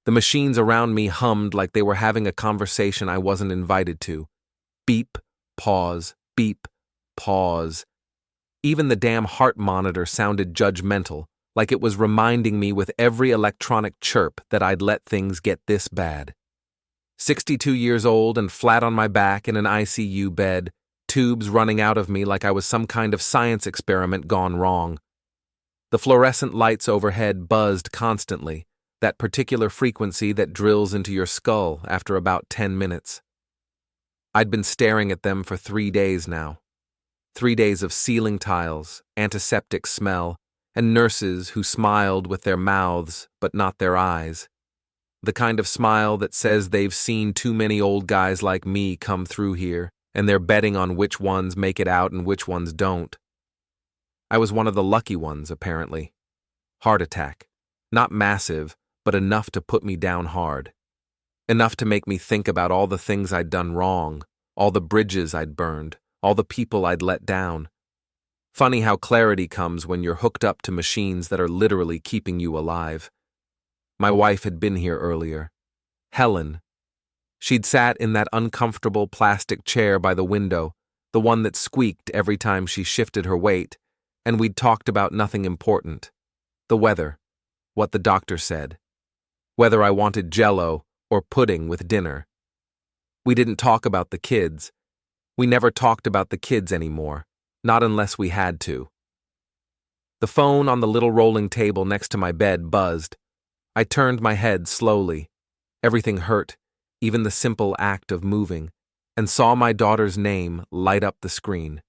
The machines around me hummed like they were having a conversation I wasn't invited to. Beep, pause, beep, pause. Even the damn heart monitor sounded judgmental, like it was reminding me with every electronic chirp that I'd let things get this bad. 62 years old and flat on my back in an ICU bed, tubes running out of me like I was some kind of science experiment gone wrong. The fluorescent lights overhead buzzed constantly, that particular frequency that drills into your skull after about 10 minutes. I'd been staring at them for 3 days now. 3 days of ceiling tiles, antiseptic smell, and nurses who smiled with their mouths but not their eyes. The kind of smile that says they've seen too many old guys like me come through here, and they're betting on which ones make it out and which ones don't. I was one of the lucky ones, apparently. Heart attack. Not massive, but enough to put me down hard. Enough to make me think about all the things I'd done wrong, all the bridges I'd burned, all the people I'd let down. Funny how clarity comes when you're hooked up to machines that are literally keeping you alive. My wife had been here earlier. Helen. She'd sat in that uncomfortable plastic chair by the window, the one that squeaked every time she shifted her weight, and we'd talked about nothing important. The weather, what the doctor said, whether I wanted Jell-O or pudding with dinner. We didn't talk about the kids. We never talked about the kids anymore, not unless we had to. The phone on the little rolling table next to my bed buzzed. I turned my head slowly. Everything hurt, even the simple act of moving, and saw my daughter's name light up the screen.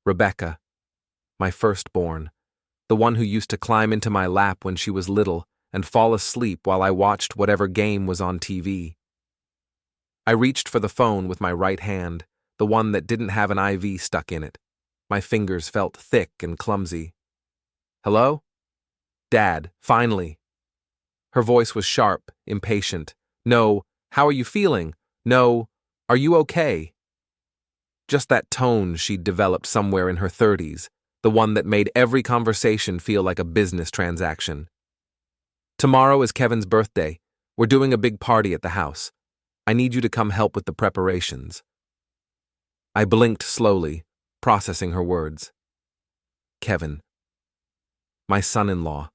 Rebecca, my firstborn, the one who used to climb into my lap when she was little and fall asleep while I watched whatever game was on TV. I reached for the phone with my right hand, the one that didn't have an IV stuck in it. My fingers felt thick and clumsy. Hello? Dad, finally. Her voice was sharp, impatient. No, how are you feeling? No, are you okay? Just that tone she'd developed somewhere in her 30s, the one that made every conversation feel like a business transaction. Tomorrow is Kevin's birthday. We're doing a big party at the house. I need you to come help with the preparations. I blinked slowly, processing her words. Kevin. My son-in-law.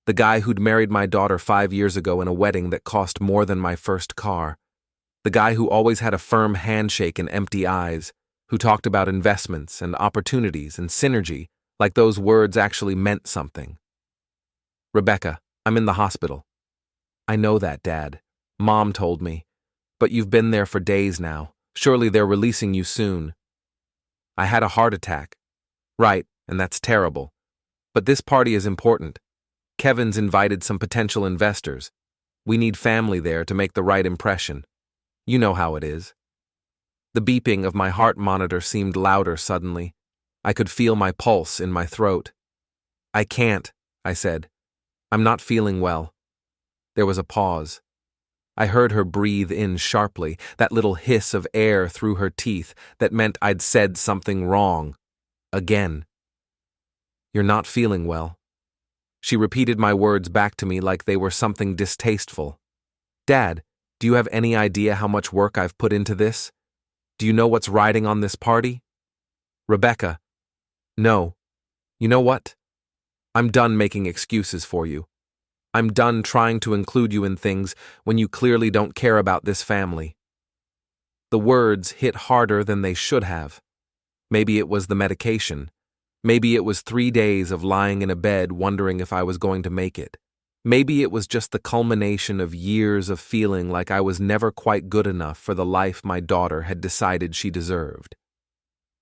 The guy who'd married my daughter 5 years ago in a wedding that cost more than my first car. The guy who always had a firm handshake and empty eyes, who talked about investments and opportunities and synergy like those words actually meant something. Rebecca, I'm in the hospital. I know that, Dad. Mom told me. But you've been there for days now. Surely they're releasing you soon. I had a heart attack. Right, and that's terrible. But this party is important. Kevin's invited some potential investors. We need family there to make the right impression. You know how it is. The beeping of my heart monitor seemed louder suddenly. I could feel my pulse in my throat. I can't, I said. I'm not feeling well. There was a pause. I heard her breathe in sharply, that little hiss of air through her teeth that meant I'd said something wrong. Again. You're not feeling well. She repeated my words back to me like they were something distasteful. Dad, do you have any idea how much work I've put into this? Do you know what's riding on this party? Rebecca. No. You know what? I'm done making excuses for you. I'm done trying to include you in things when you clearly don't care about this family. The words hit harder than they should have. Maybe it was the medication. Maybe it was 3 days of lying in a bed wondering if I was going to make it. Maybe it was just the culmination of years of feeling like I was never quite good enough for the life my daughter had decided she deserved.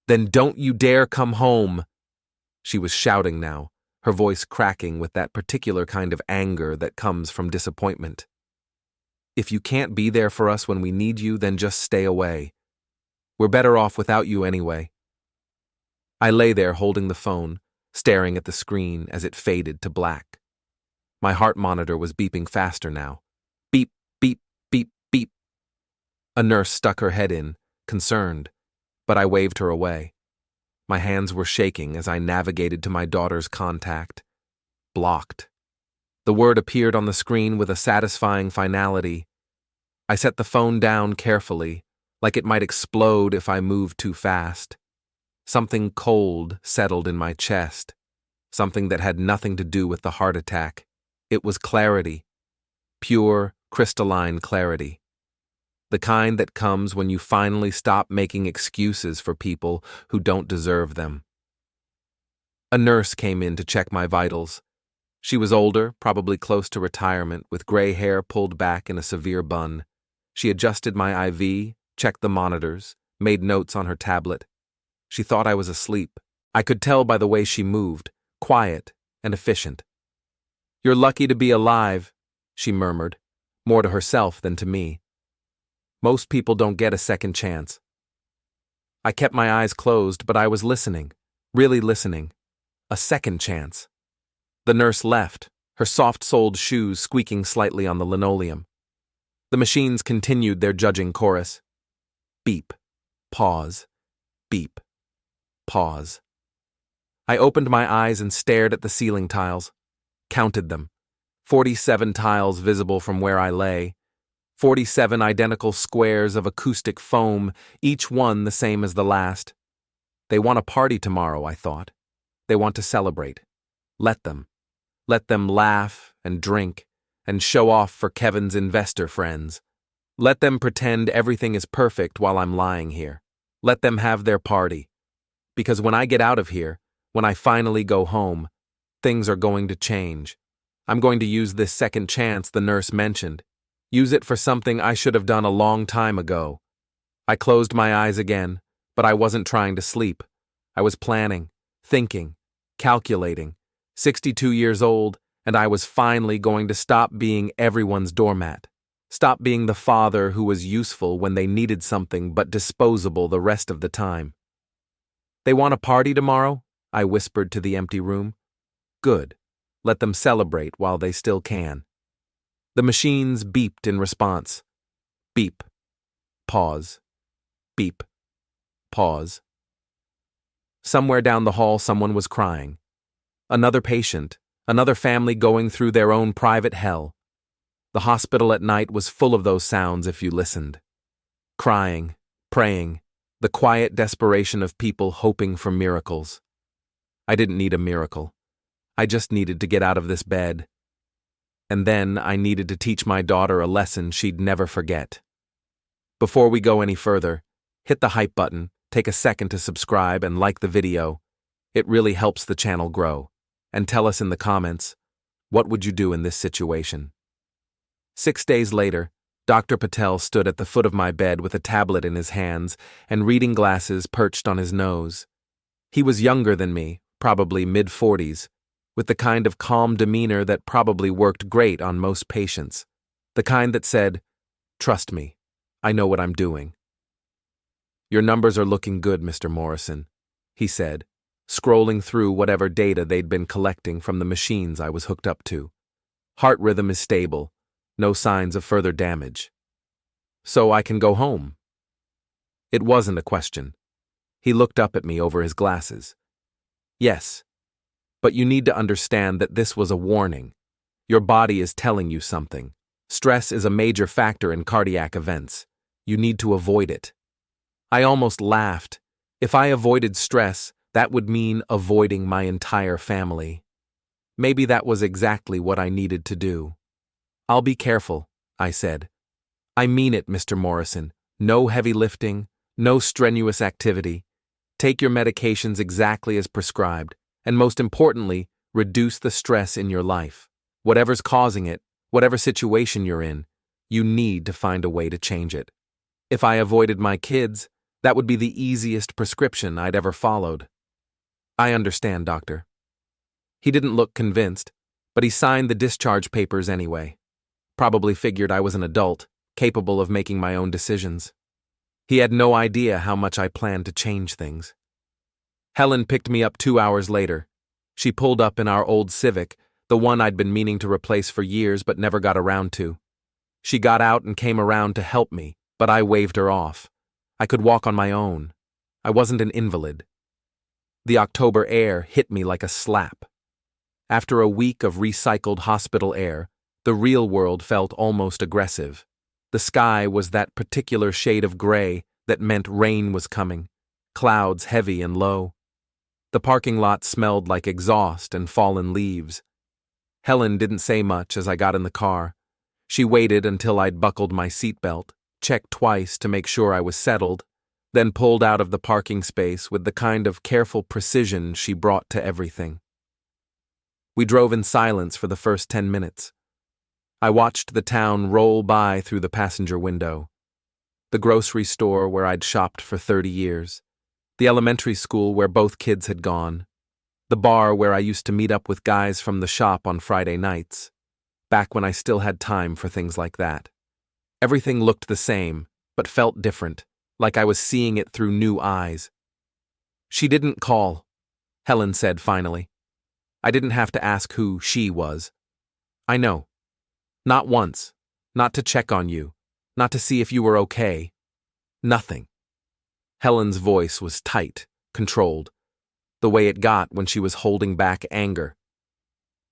Then don't you dare come home! She was shouting now, her voice cracking with that particular kind of anger that comes from disappointment. If you can't be there for us when we need you, then just stay away. We're better off without you anyway. I lay there holding the phone, staring at the screen as it faded to black. My heart monitor was beeping faster now. Beep, beep, beep, beep. A nurse stuck her head in, concerned, but I waved her away. My hands were shaking as I navigated to my daughter's contact. Blocked. The word appeared on the screen with a satisfying finality. I set the phone down carefully, like it might explode if I moved too fast. Something cold settled in my chest, something that had nothing to do with the heart attack. It was clarity, pure, crystalline clarity. The kind that comes when you finally stop making excuses for people who don't deserve them. A nurse came in to check my vitals. She was older, probably close to retirement, with gray hair pulled back in a severe bun. She adjusted my IV, checked the monitors, made notes on her tablet. She thought I was asleep. I could tell by the way she moved, quiet and efficient. "You're lucky to be alive," she murmured, more to herself than to me. "Most people don't get a second chance." I kept my eyes closed, but I was listening, really listening. A second chance. The nurse left, her soft-soled shoes squeaking slightly on the linoleum. The machines continued their judging chorus. Beep. Pause. Beep. Pause. I opened my eyes and stared at the ceiling tiles. Counted them. 47 tiles visible from where I lay. 47 identical squares of acoustic foam, each one the same as the last. They want a party tomorrow, I thought. They want to celebrate. Let them. Let them laugh and drink and show off for Kevin's investor friends. Let them pretend everything is perfect while I'm lying here. Let them have their party. Because when I get out of here, when I finally go home, things are going to change. I'm going to use this second chance the nurse mentioned. Use it for something I should have done a long time ago. I closed my eyes again, but I wasn't trying to sleep. I was planning, thinking, calculating. 62 years old, and I was finally going to stop being everyone's doormat. Stop being the father who was useful when they needed something but disposable the rest of the time. "They want a party tomorrow?" I whispered to the empty room. "Good. Let them celebrate while they still can." The machines beeped in response. Beep. Pause. Beep. Pause. Somewhere down the hall, someone was crying. Another patient, another family going through their own private hell. The hospital at night was full of those sounds if you listened. Crying, praying, the quiet desperation of people hoping for miracles. I didn't need a miracle. I just needed to get out of this bed. And then I needed to teach my daughter a lesson she'd never forget. Before we go any further, hit the hype button, take a second to subscribe and like the video. It really helps the channel grow. And tell us in the comments, what would you do in this situation? 6 days later, Dr. Patel stood at the foot of my bed with a tablet in his hands and reading glasses perched on his nose. He was younger than me, probably mid-40s, with the kind of calm demeanor that probably worked great on most patients, the kind that said, "Trust me, I know what I'm doing." "Your numbers are looking good, Mr. Morrison," he said, scrolling through whatever data they'd been collecting from the machines I was hooked up to. "Heart rhythm is stable, no signs of further damage. So I can go home." It wasn't a question. He looked up at me over his glasses. "Yes, but you need to understand that this was a warning. Your body is telling you something. Stress is a major factor in cardiac events. You need to avoid it." I almost laughed. If I avoided stress, that would mean avoiding my entire family. Maybe that was exactly what I needed to do. "I'll be careful," I said. "I mean it, Mr. Morrison. No heavy lifting, no strenuous activity. Take your medications exactly as prescribed, and most importantly, reduce the stress in your life. Whatever's causing it, whatever situation you're in, you need to find a way to change it. If I avoided my kids, that would be the easiest prescription I'd ever followed." "I understand, doctor." He didn't look convinced, but he signed the discharge papers anyway. Probably figured I was an adult, capable of making my own decisions. He had no idea how much I planned to change things. Helen picked me up 2 hours later. She pulled up in our old Civic, the one I'd been meaning to replace for years but never got around to. She got out and came around to help me, but I waved her off. I could walk on my own. I wasn't an invalid. The October air hit me like a slap. After a week of recycled hospital air, the real world felt almost aggressive. The sky was that particular shade of gray that meant rain was coming, clouds heavy and low. The parking lot smelled like exhaust and fallen leaves. Helen didn't say much as I got in the car. She waited until I'd buckled my seatbelt, checked twice to make sure I was settled, then pulled out of the parking space with the kind of careful precision she brought to everything. We drove in silence for the first 10 minutes. I watched the town roll by through the passenger window. The grocery store where I'd shopped for 30 years. The elementary school where both kids had gone. The bar where I used to meet up with guys from the shop on Friday nights, back when I still had time for things like that. Everything looked the same, but felt different, like I was seeing it through new eyes. "She didn't call," Helen said finally. I didn't have to ask who she was. "I know. Not once. Not to check on you. Not to see if you were okay. Nothing." Helen's voice was tight, controlled, the way it got when she was holding back anger.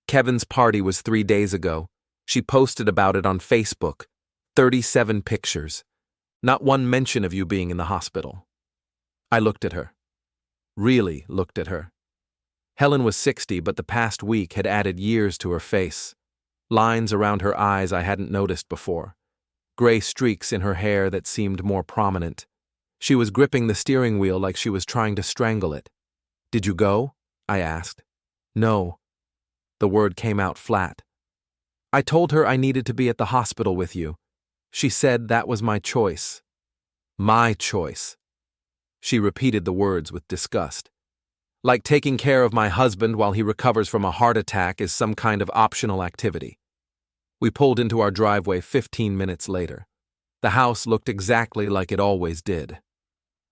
"Kevin's party was 3 days ago. She posted about it on Facebook. 37 pictures. Not one mention of you being in the hospital." I looked at her. Really looked at her. Helen was 60, but the past week had added years to her face. Lines around her eyes I hadn't noticed before. Gray streaks in her hair that seemed more prominent. She was gripping the steering wheel like she was trying to strangle it. "Did you go?" I asked. "No." The word came out flat. "I told her I needed to be at the hospital with you. She said that was my choice." "My choice." She repeated the words with disgust. Like taking care of my husband while he recovers from a heart attack is some kind of optional activity. We pulled into our driveway 15 minutes later. The house looked exactly like it always did.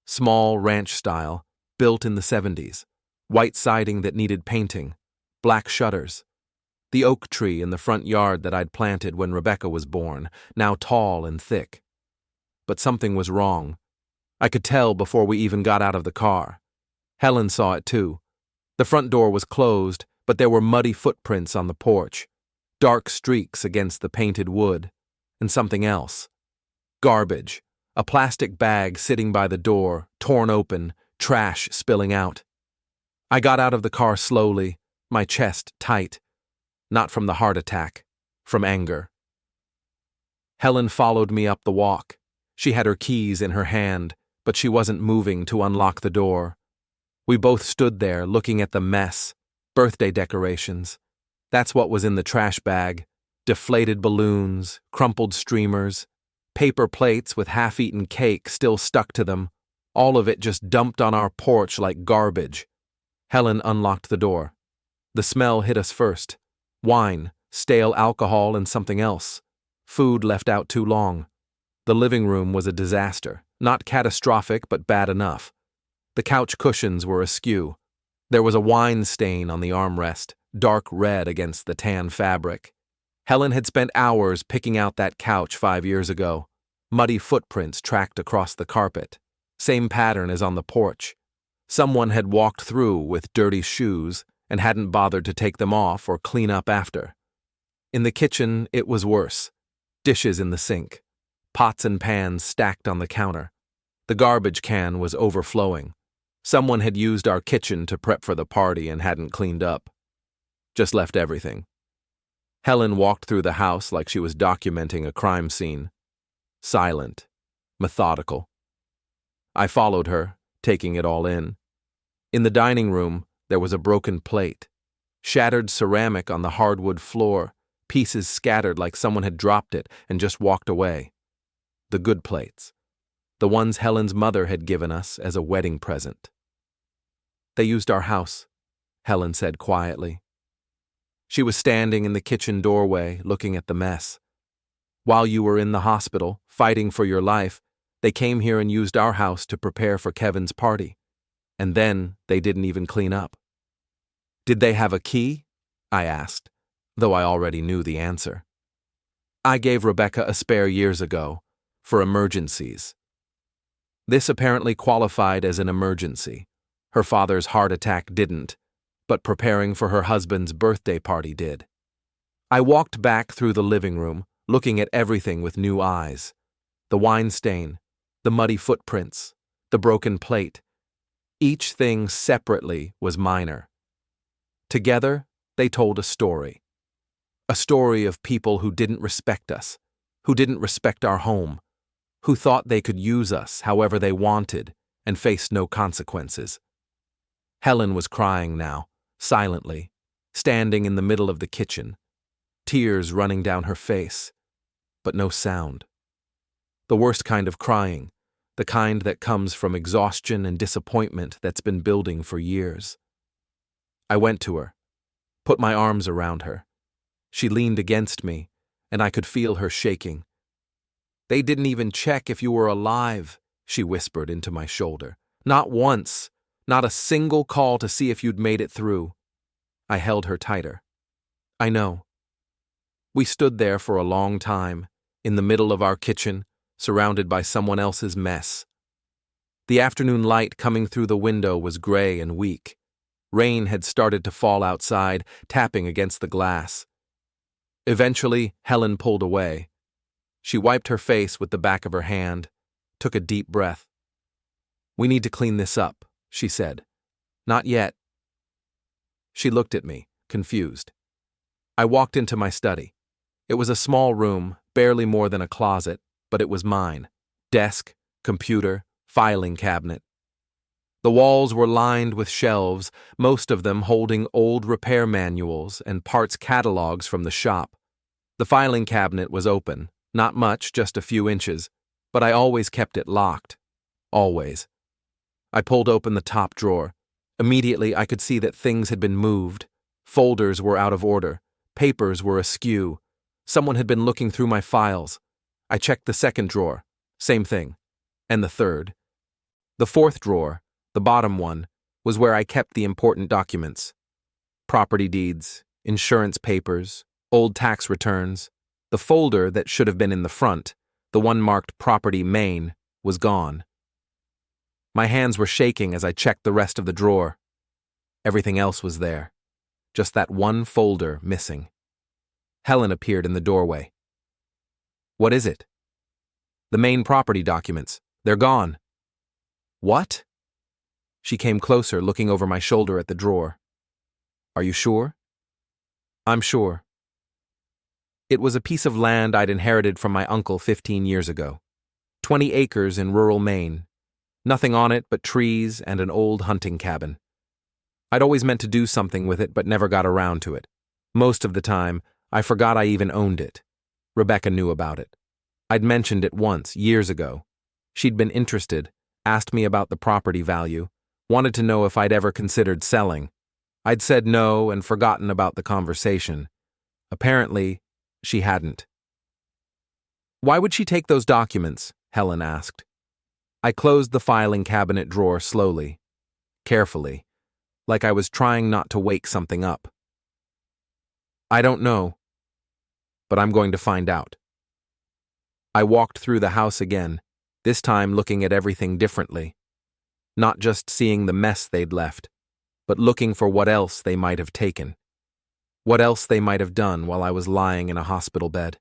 Small ranch style, built in the 70s. White siding that needed painting. Black shutters. The oak tree in the front yard that I'd planted when Rebecca was born, now tall and thick. But something was wrong. I could tell before we even got out of the car. Helen saw it too. The front door was closed, but there were muddy footprints on the porch, dark streaks against the painted wood, and something else. Garbage. A plastic bag sitting by the door, torn open, trash spilling out. I got out of the car slowly, my chest tight. Not from the heart attack, from anger. Helen followed me up the walk. She had her keys in her hand, but she wasn't moving to unlock the door. We both stood there looking at the mess, birthday decorations. That's what was in the trash bag. Deflated balloons, crumpled streamers, paper plates with half-eaten cake still stuck to them, all of it just dumped on our porch like garbage. Helen unlocked the door. The smell hit us first. Wine, stale alcohol, and something else. Food left out too long. The living room was a disaster. Not catastrophic, but bad enough. The couch cushions were askew. There was a wine stain on the armrest, dark red against the tan fabric. Helen had spent hours picking out that couch 5 years ago. Muddy footprints tracked across the carpet. Same pattern as on the porch. Someone had walked through with dirty shoes and hadn't bothered to take them off or clean up after. In the kitchen, it was worse. Dishes in the sink. Pots and pans stacked on the counter. The garbage can was overflowing. Someone had used our kitchen to prep for the party and hadn't cleaned up. Just left everything. Helen walked through the house like she was documenting a crime scene. Silent, methodical. I followed her, taking it all in. In the dining room, there was a broken plate. Shattered ceramic on the hardwood floor, pieces scattered like someone had dropped it and just walked away. The good plates. The ones Helen's mother had given us as a wedding present. "They used our house," Helen said quietly. She was standing in the kitchen doorway, looking at the mess. "While you were in the hospital, fighting for your life, they came here and used our house to prepare for Kevin's party. And then they didn't even clean up." "Did they have a key?" I asked, though I already knew the answer. "I gave Rebecca a spare years ago, for emergencies." This apparently qualified as an emergency. Her father's heart attack didn't. but preparing for her husband's birthday party did. I walked back through the living room, looking at everything with new eyes. The wine stain, the muddy footprints, the broken plate. Each thing separately was minor. Together, they told a story. A story of people who didn't respect us, who didn't respect our home, who thought they could use us however they wanted and faced no consequences. Helen was crying now, silently, standing in the middle of the kitchen, tears running down her face, but no sound. The worst kind of crying, the kind that comes from exhaustion and disappointment that's been building for years. I went to her, put my arms around her. She leaned against me, and I could feel her shaking. "They didn't even check if you were alive," she whispered into my shoulder. "Not once, not a single call to see if you'd made it through." I held her tighter. "I know." We stood there for a long time, in the middle of our kitchen, surrounded by someone else's mess. The afternoon light coming through the window was gray and weak. Rain had started to fall outside, tapping against the glass. Eventually, Helen pulled away. She wiped her face with the back of her hand, took a deep breath. "We need to clean this up," she said. "Not yet." She looked at me, confused. I walked into my study. It was a small room, barely more than a closet, but it was mine. Desk, computer, filing cabinet. The walls were lined with shelves, most of them holding old repair manuals and parts catalogs from the shop. The filing cabinet was open, not much, just a few inches, but I always kept it locked. Always. I pulled open the top drawer. Immediately I could see that things had been moved. Folders were out of order. Papers were askew. Someone had been looking through my files. I checked the second drawer. Same thing. And the third. The fourth drawer, the bottom one, was where I kept the important documents. Property deeds, insurance papers, old tax returns. The folder that should have been in the front, the one marked Property Main, was gone. My hands were shaking as I checked the rest of the drawer. Everything else was there. Just that one folder missing. Helen appeared in the doorway. "What is it?" "The main property documents. They're gone." "What?" She came closer, looking over my shoulder at the drawer. "Are you sure?" "I'm sure." It was a piece of land I'd inherited from my uncle 15 years ago. 20 acres in rural Maine. Nothing on it but trees and an old hunting cabin. I'd always meant to do something with it but never got around to it. Most of the time, I forgot I even owned it. Rebecca knew about it. I'd mentioned it once, years ago. She'd been interested, asked me about the property value, wanted to know if I'd ever considered selling. I'd said no and forgotten about the conversation. Apparently, she hadn't. "Why would she take those documents?" Helen asked. I closed the filing cabinet drawer slowly, carefully, like I was trying not to wake something up. "I don't know, but I'm going to find out." I walked through the house again, this time looking at everything differently. Not just seeing the mess they'd left, but looking for what else they might have taken. What else they might have done while I was lying in a hospital bed.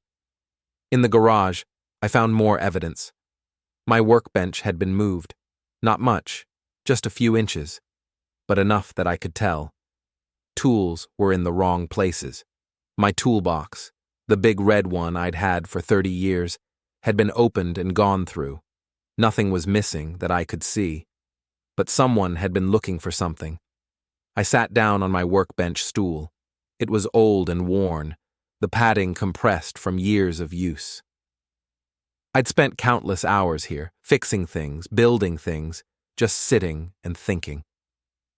In the garage, I found more evidence. My workbench had been moved. Not much, just a few inches, but enough that I could tell. Tools were in the wrong places. My toolbox, the big red one I'd had for 30 years, had been opened and gone through. Nothing was missing that I could see, but someone had been looking for something. I sat down on my workbench stool. It was old and worn, the padding compressed from years of use. I'd spent countless hours here, fixing things, building things, just sitting and thinking.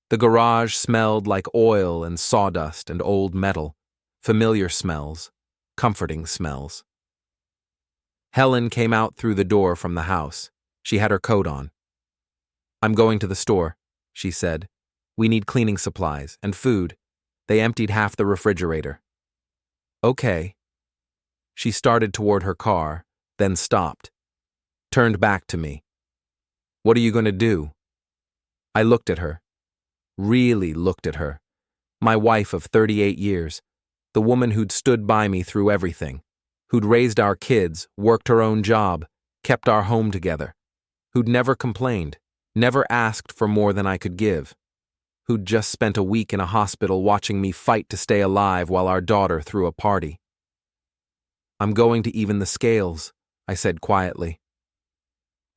The garage smelled like oil and sawdust and old metal, familiar smells, comforting smells. Helen came out through the door from the house. She had her coat on. "I'm going to the store," she said. "We need cleaning supplies and food. They emptied half the refrigerator." "Okay." She started toward her car, then stopped, turned back to me. "What are you going to do?" I looked at her, really looked at her, My wife of 38 years, the woman who'd stood by me through everything, who'd raised our kids, worked her own job, kept our home together, who'd never complained, never asked for more than I could give, who'd just spent a week in a hospital watching me fight to stay alive while our daughter threw a party. "I'm going to even the scales," I said quietly.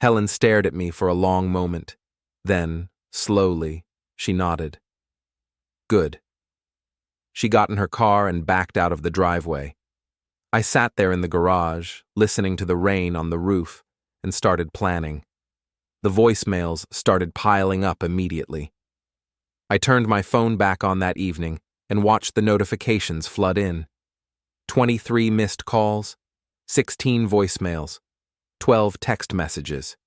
Helen stared at me for a long moment. Then, slowly, she nodded. "Good." She got in her car and backed out of the driveway. I sat there in the garage, listening to the rain on the roof, and started planning. The voicemails started piling up immediately. I turned my phone back on that evening and watched the notifications flood in. 23 missed calls, 16 voicemails, 12 text messages.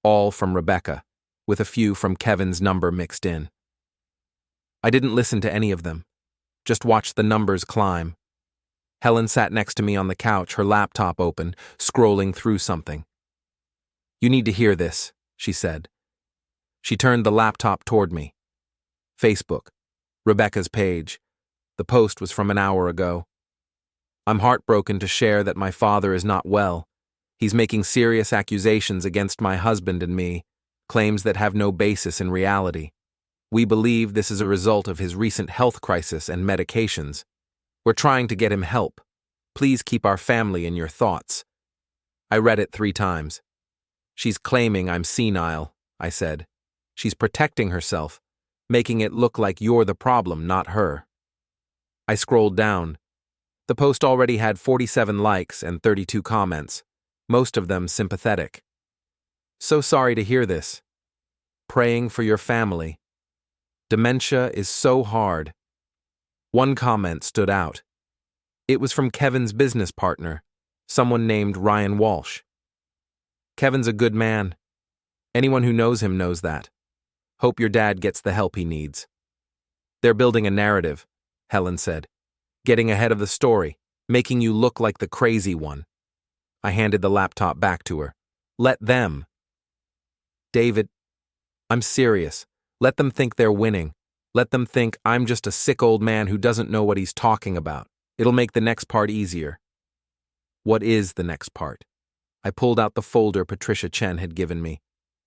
All from Rebecca, with a few from Kevin's number mixed in. I didn't listen to any of them, just watched the numbers climb. Helen sat next to me on the couch, her laptop open, scrolling through something. "You need to hear this," she said. She turned the laptop toward me. Facebook, Rebecca's page. The post was from an hour ago. "I'm heartbroken to share that my father is not well. He's making serious accusations against my husband and me, claims that have no basis in reality. We believe this is a result of his recent health crisis and medications. We're trying to get him help. Please keep our family in your thoughts." I read it 3 times. "She's claiming I'm senile," I said. "She's protecting herself, making it look like you're the problem, not her." I scrolled down. The post already had 47 likes and 32 comments, most of them sympathetic. "So sorry to hear this. Praying for your family. Dementia is so hard." One comment stood out. It was from Kevin's business partner, someone named Ryan Walsh. "Kevin's a good man. Anyone who knows him knows that. Hope your dad gets the help he needs." "They're building a narrative," Helen said. "Getting ahead of the story, making you look like the crazy one." I handed the laptop back to her. "Let them." "David, I'm serious. Let them think they're winning. Let them think I'm just a sick old man who doesn't know what he's talking about. It'll make the next part easier." "What is the next part?" I pulled out the folder Patricia Chen had given me.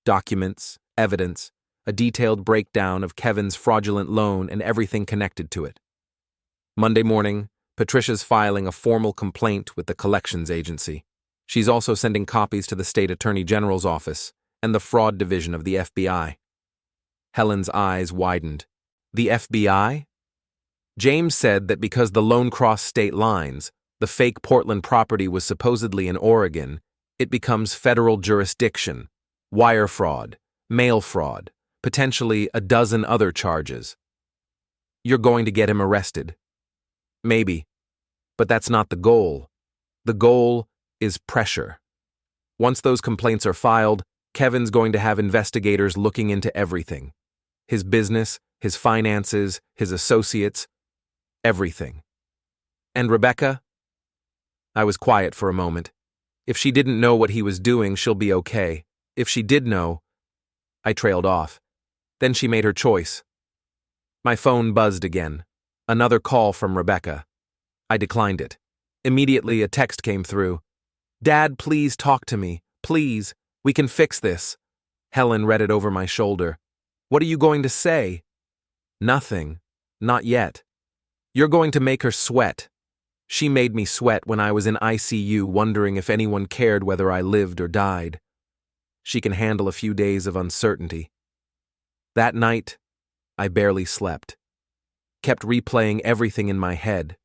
Documents, evidence, a detailed breakdown of Kevin's fraudulent loan and everything connected to it. Monday morning, Patricia's filing a formal complaint with the collections agency. She's also sending copies to the state attorney general's office and the fraud division of the FBI. Helen's eyes widened. "The FBI?" "James said that because the loan crossed state lines, the fake Portland property was supposedly in Oregon, it becomes federal jurisdiction, wire fraud, mail fraud, potentially a dozen other charges. You're going to get him arrested." "Maybe, but that's not the goal. The goal is pressure. Once those complaints are filed, Kevin's going to have investigators looking into everything. His business, his finances, his associates, everything." "And Rebecca?" I was quiet for a moment. If she didn't know what he was doing, she'll be okay. If she did know, I trailed off. Then she made her choice. My phone buzzed again. Another call from Rebecca. I declined it. Immediately, a text came through. "Dad, please talk to me. Please. We can fix this." Helen read it over my shoulder. "What are you going to say?" "Nothing. Not yet. You're going to make her sweat. She made me sweat when I was in ICU, wondering if anyone cared whether I lived or died. She can handle a few days of uncertainty." That night, I barely slept. Kept replaying everything in my head.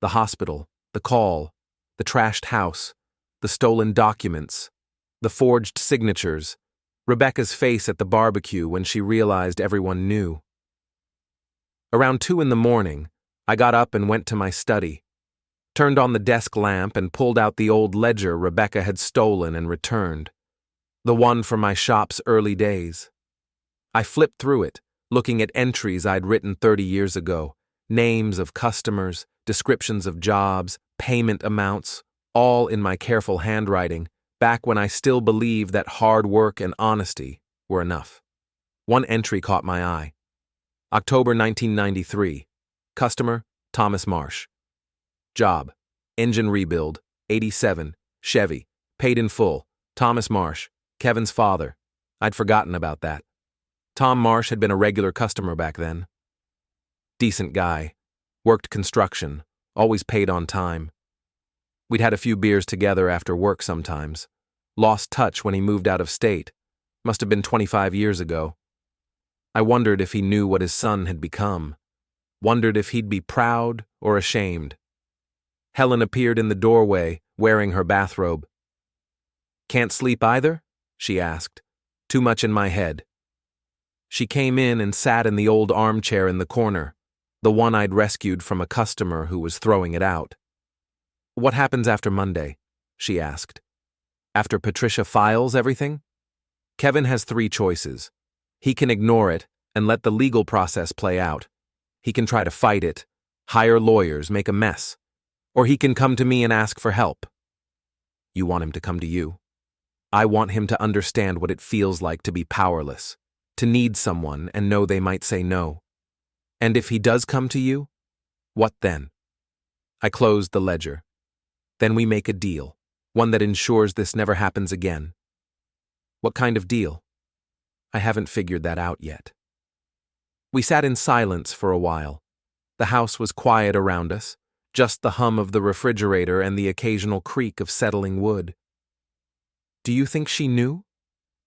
The hospital, the call, the trashed house, the stolen documents, the forged signatures, Rebecca's face at the barbecue when she realized everyone knew. Around 2 a.m, I got up and went to my study, turned on the desk lamp and pulled out the old ledger Rebecca had stolen and returned, the one from my shop's early days. I flipped through it, looking at entries I'd written 30 years ago, names of customers, descriptions of jobs, payment amounts, all in my careful handwriting, back when I still believed that hard work and honesty were enough. One entry caught my eye. October 1993, Customer, Thomas Marsh. Job, engine rebuild, 87, Chevy, paid in full, Thomas Marsh, Kevin's father. I'd forgotten about that. Tom Marsh had been a regular customer back then. Decent guy, worked construction, always paid on time. We'd had a few beers together after work sometimes. Lost touch when he moved out of state. Must have been 25 years ago. I wondered if he knew what his son had become. Wondered if he'd be proud or ashamed. Helen appeared in the doorway, wearing her bathrobe. "Can't sleep either?" she asked. "Too much in my head." She came in and sat in the old armchair in the corner, the one I'd rescued from a customer who was throwing it out. "What happens after Monday?" she asked. "After Patricia files everything?" Kevin has 3 choices. He can ignore it and let the legal process play out. He can try to fight it, hire lawyers, make a mess. Or he can come to me and ask for help. You want him to come to you. I want him to understand what it feels like to be powerless, to need someone and know they might say no. And if he does come to you, what then? I closed the ledger. Then we make a deal, one that ensures this never happens again. What kind of deal? I haven't figured that out yet. We sat in silence for a while. The house was quiet around us, just the hum of the refrigerator and the occasional creak of settling wood. "Do you think she knew?"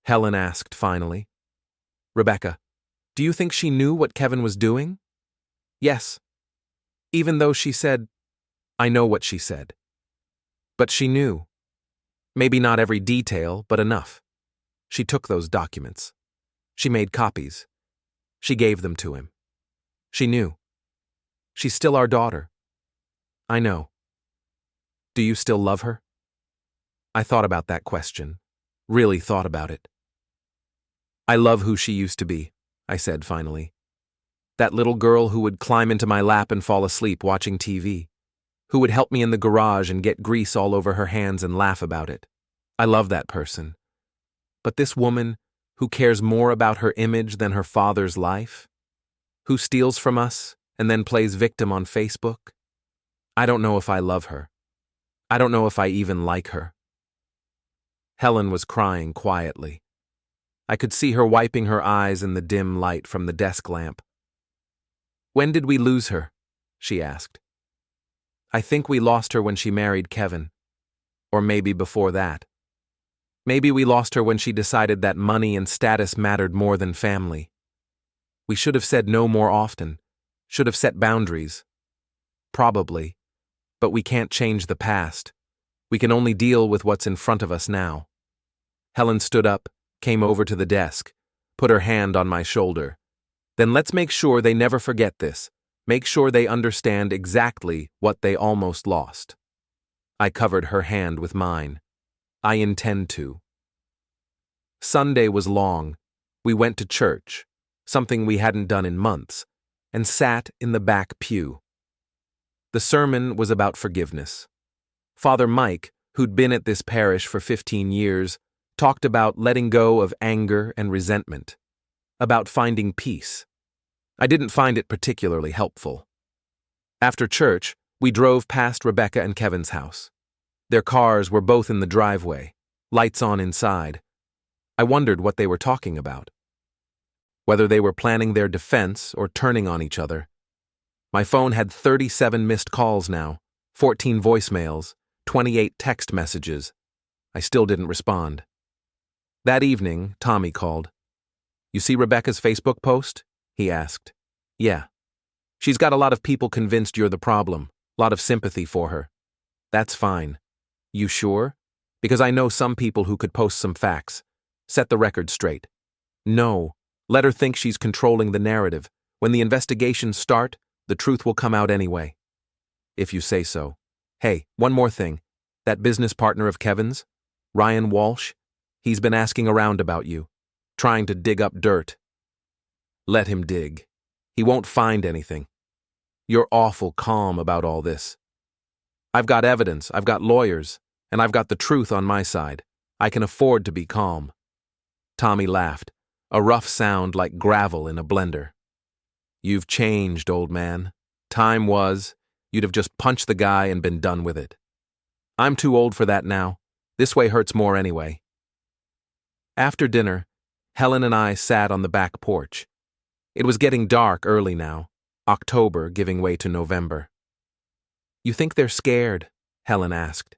Helen asked finally. "Rebecca, do you think she knew what Kevin was doing?" "Yes. Even though she said, I know what she said. But she knew. Maybe not every detail, but enough. She took those documents. She made copies. She gave them to him. She knew. She's still our daughter. I know. Do you still love her?" I thought about that question. Really thought about it. "I love who she used to be," I said finally. "That little girl who would climb into my lap and fall asleep watching TV. Who would help me in the garage and get grease all over her hands and laugh about it. I love that person. But this woman who cares more about her image than her father's life? Who steals from us and then plays victim on Facebook? I don't know if I love her. I don't know if I even like her." Helen was crying quietly. I could see her wiping her eyes in the dim light from the desk lamp. "When did we lose her?" she asked. "I think we lost her when she married Kevin. Or maybe before that. Maybe we lost her when she decided that money and status mattered more than family. We should have said no more often, should have set boundaries. Probably. But we can't change the past. We can only deal with what's in front of us now." Helen stood up, came over to the desk, put her hand on my shoulder. "Then let's make sure they never forget this. Make sure they understand exactly what they almost lost." I covered her hand with mine. "I intend to." Sunday was long. We went to church, something we hadn't done in months, and sat in the back pew. The sermon was about forgiveness. Father Mike, who'd been at this parish for 15 years, talked about letting go of anger and resentment, about finding peace. I didn't find it particularly helpful. After church, we drove past Rebecca and Kevin's house. Their cars were both in the driveway, lights on inside. I wondered what they were talking about. Whether they were planning their defense or turning on each other. My phone had 37 missed calls now, 14 voicemails, 28 text messages. I still didn't respond. That evening, Tommy called. "You see Rebecca's Facebook post?" he asked. "Yeah. She's got a lot of people convinced you're the problem, a lot of sympathy for her. That's fine. You sure? Because I know some people who could post some facts. Set the record straight. No, let her think she's controlling the narrative. When the investigations start, the truth will come out anyway." "If you say so. Hey, one more thing. That business partner of Kevin's, Ryan Walsh, he's been asking around about you, trying to dig up dirt." "Let him dig. He won't find anything. You're awful calm about all this." "I've got evidence, I've got lawyers, and I've got the truth on my side. I can afford to be calm." Tommy laughed, a rough sound like gravel in a blender. "You've changed, old man. Time was, you'd have just punched the guy and been done with it. I'm too old for that now. This way hurts more anyway. After dinner, Helen and I sat on the back porch. It was getting dark early now, October giving way to November. You think they're scared? Helen asked.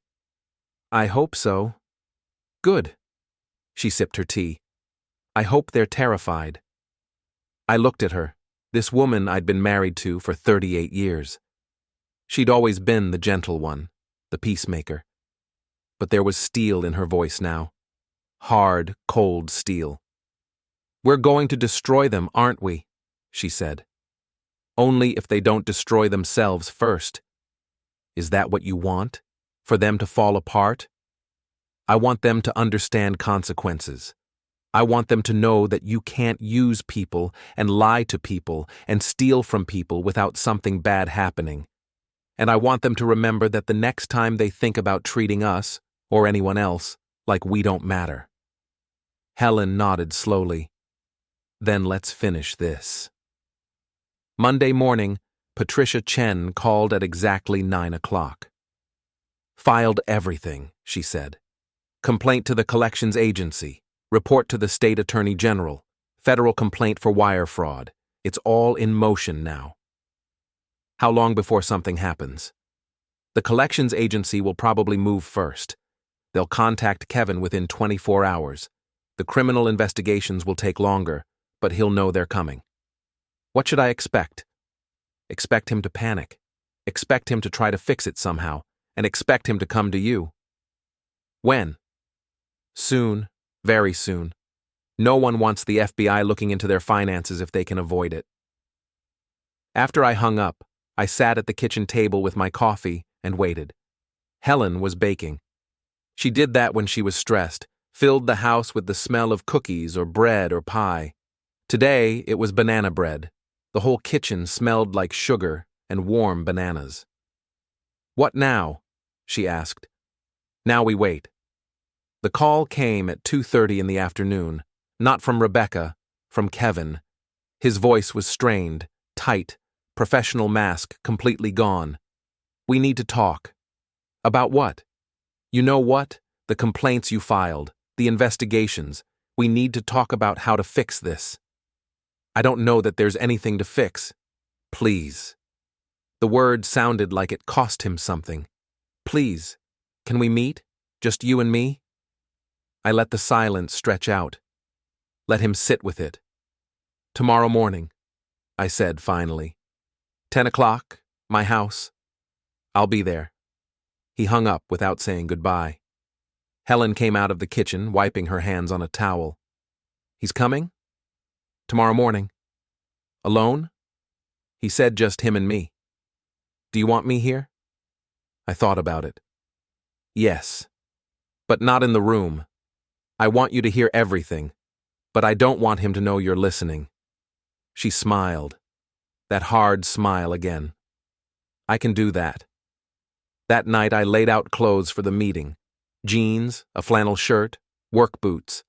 I hope so. Good. She sipped her tea. I hope they're terrified. I looked at her, this woman I'd been married to for 38 years. She'd always been the gentle one, the peacemaker. But there was steel in her voice now. Hard, cold steel. We're going to destroy them, aren't we? She said. Only if they don't destroy themselves first. Is that what you want? For them to fall apart? I want them to understand consequences. I want them to know that you can't use people and lie to people and steal from people without something bad happening. And I want them to remember that the next time they think about treating us, or anyone else, like we don't matter. Helen nodded slowly. Then let's finish this. Monday morning, Patricia Chen called at exactly 9 o'clock. Filed everything, she said. Complaint to the collections agency. Report to the state attorney general. Federal complaint for wire fraud. It's all in motion now. How long before something happens? The collections agency will probably move first. They'll contact Kevin within 24 hours. The criminal investigations will take longer, but he'll know they're coming. What should I expect? Expect him to panic. Expect him to try to fix it somehow, and expect him to come to you. When? Soon, very soon. No one wants the FBI looking into their finances if they can avoid it. After I hung up, I sat at the kitchen table with my coffee and waited. Helen was baking. She did that when she was stressed, filled the house with the smell of cookies or bread or pie. Today, it was banana bread. The whole kitchen smelled like sugar and warm bananas. What now? She asked. Now we wait. The call came at 2:30 in the afternoon, not from Rebecca, from Kevin. His voice was strained, tight, professional mask completely gone. We need to talk. About what? You know what? The complaints you filed, the investigations. We need to talk about how to fix this. I don't know that there's anything to fix. Please. The word sounded like it cost him something. Please, can we meet? Just you and me? I let the silence stretch out. Let him sit with it. Tomorrow morning, I said finally. 10 o'clock, my house. I'll be there. He hung up without saying goodbye. Helen came out of the kitchen, wiping her hands on a towel. He's coming? Tomorrow morning. Alone? He said just him and me. Do you want me here? I thought about it. Yes. But not in the room. I want you to hear everything, but I don't want him to know you're listening. She smiled. That hard smile again. I can do that. That night I laid out clothes for the meeting. Jeans, a flannel shirt, work boots.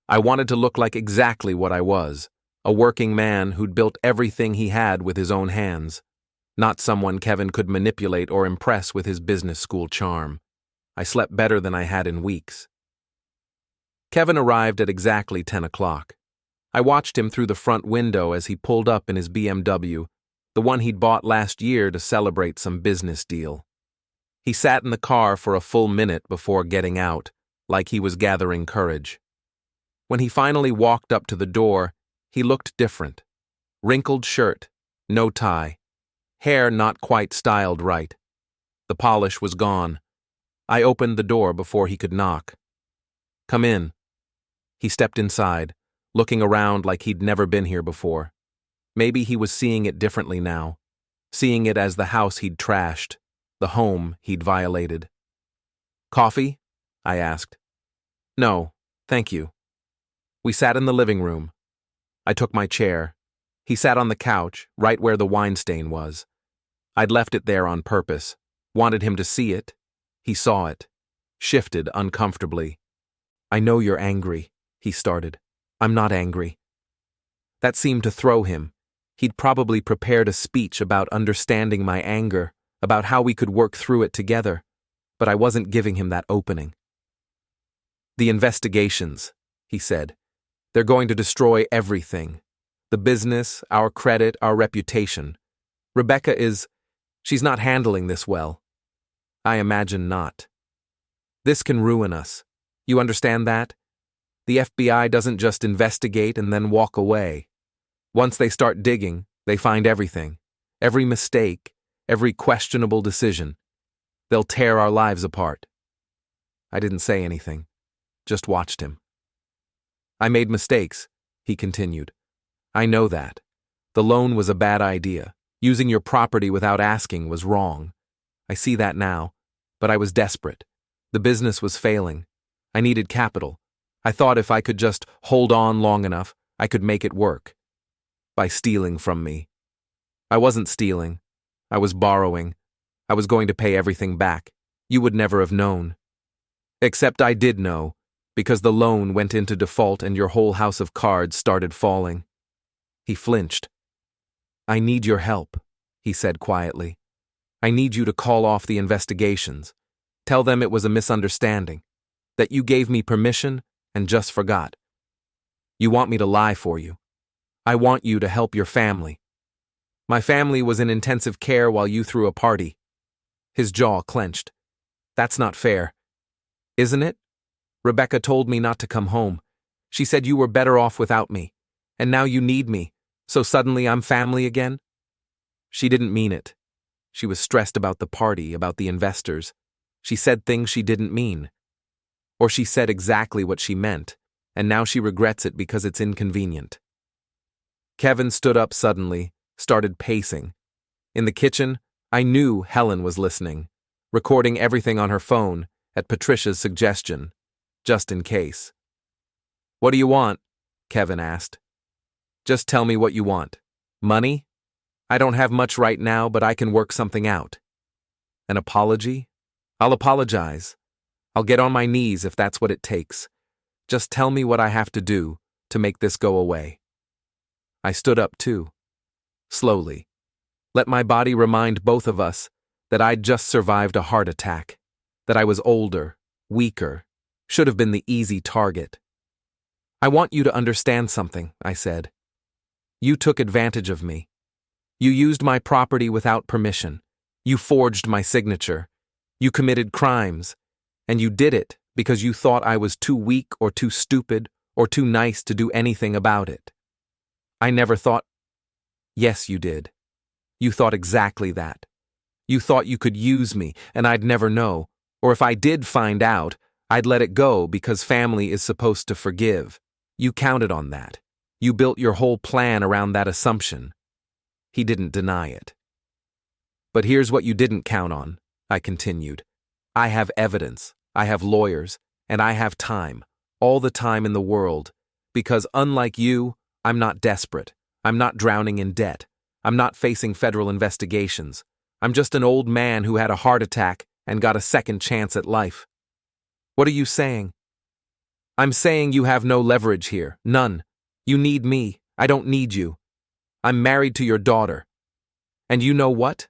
I wanted to look like exactly what I was, a working man who'd built everything he had with his own hands, not someone Kevin could manipulate or impress with his business school charm. I slept better than I had in weeks. Kevin arrived at exactly 10 o'clock. I watched him through the front window as he pulled up in his BMW, the one he'd bought last year to celebrate some business deal. He sat in the car for a full minute before getting out, like he was gathering courage. When he finally walked up to the door, he looked different. Wrinkled shirt, no tie, hair not quite styled right. The polish was gone. I opened the door before he could knock. Come in. He stepped inside, looking around like he'd never been here before. Maybe he was seeing it differently now, seeing it as the house he'd trashed, the home he'd violated. Coffee? I asked. No, thank you. We sat in the living room. I took my chair. He sat on the couch, right where the wine stain was. I'd left it there on purpose, wanted him to see it. He saw it, shifted uncomfortably. I know you're angry, he started. I'm not angry. That seemed to throw him. He'd probably prepared a speech about understanding my anger, about how we could work through it together, but I wasn't giving him that opening. "The investigations," he said. "They're going to destroy everything. The business, our credit, our reputation. She's not handling this well. I imagine not. This can ruin us. You understand that? The FBI doesn't just investigate and then walk away. Once they start digging, they find everything. Every mistake, every questionable decision. They'll tear our lives apart." I didn't say anything, just watched him. "I made mistakes," he continued. "I know that. The loan was a bad idea. Using your property without asking was wrong. I see that now, but I was desperate. The business was failing. I needed capital. I thought if I could just hold on long enough, I could make it work. By stealing from me. I wasn't stealing. I was borrowing. I was going to pay everything back. You would never have known. Except I did know, because the loan went into default and your whole house of cards started falling." He flinched. "I need your help," he said quietly. "I need you to call off the investigations. Tell them it was a misunderstanding, that you gave me permission and just forgot. You want me to lie for you. I want you to help your family. My family was in intensive care while you threw a party." His jaw clenched. "That's not fair. Isn't it? Rebecca told me not to come home. She said you were better off without me. And now you need me, so suddenly I'm family again?" She didn't mean it. She was stressed about the party, about the investors. She said things she didn't mean. Or she said exactly what she meant, and now she regrets it because it's inconvenient. Kevin stood up suddenly, started pacing. In the kitchen, I knew Helen was listening, recording everything on her phone at Patricia's suggestion, just in case. "What do you want?" Kevin asked. "Just tell me what you want. Money? I don't have much right now, but I can work something out. An apology? I'll apologize. I'll get on my knees if that's what it takes. Just tell me what I have to do to make this go away." I stood up too. Slowly. Let my body remind both of us that I'd just survived a heart attack, that I was older, weaker, should have been the easy target. "I want you to understand something," I said. "You took advantage of me. You used my property without permission. You forged my signature. You committed crimes. And you did it because you thought I was too weak or too stupid or too nice to do anything about it. I never thought—" "Yes, you did. You thought exactly that. You thought you could use me and I'd never know, or if I did find out, I'd let it go because family is supposed to forgive. You counted on that. You built your whole plan around that assumption." He didn't deny it. "But here's what you didn't count on," I continued. "I have evidence, I have lawyers, and I have time, all the time in the world, because unlike you, I'm not desperate. I'm not drowning in debt. I'm not facing federal investigations. I'm just an old man who had a heart attack and got a second chance at life." "What are you saying?" "I'm saying you have no leverage here, none. You need me, I don't need you. I'm married to your daughter. And you know what?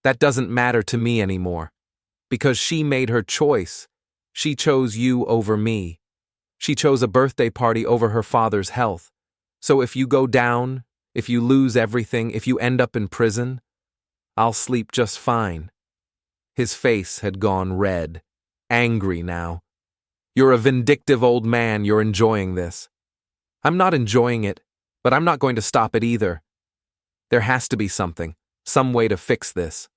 That doesn't matter to me anymore. Because she made her choice. She chose you over me. She chose a birthday party over her father's health. So if you go down, if you lose everything, if you end up in prison, I'll sleep just fine." His face had gone red, angry now. "You're a vindictive old man, you're enjoying this." "I'm not enjoying it, but I'm not going to stop it either. There has to be something, some way to fix this."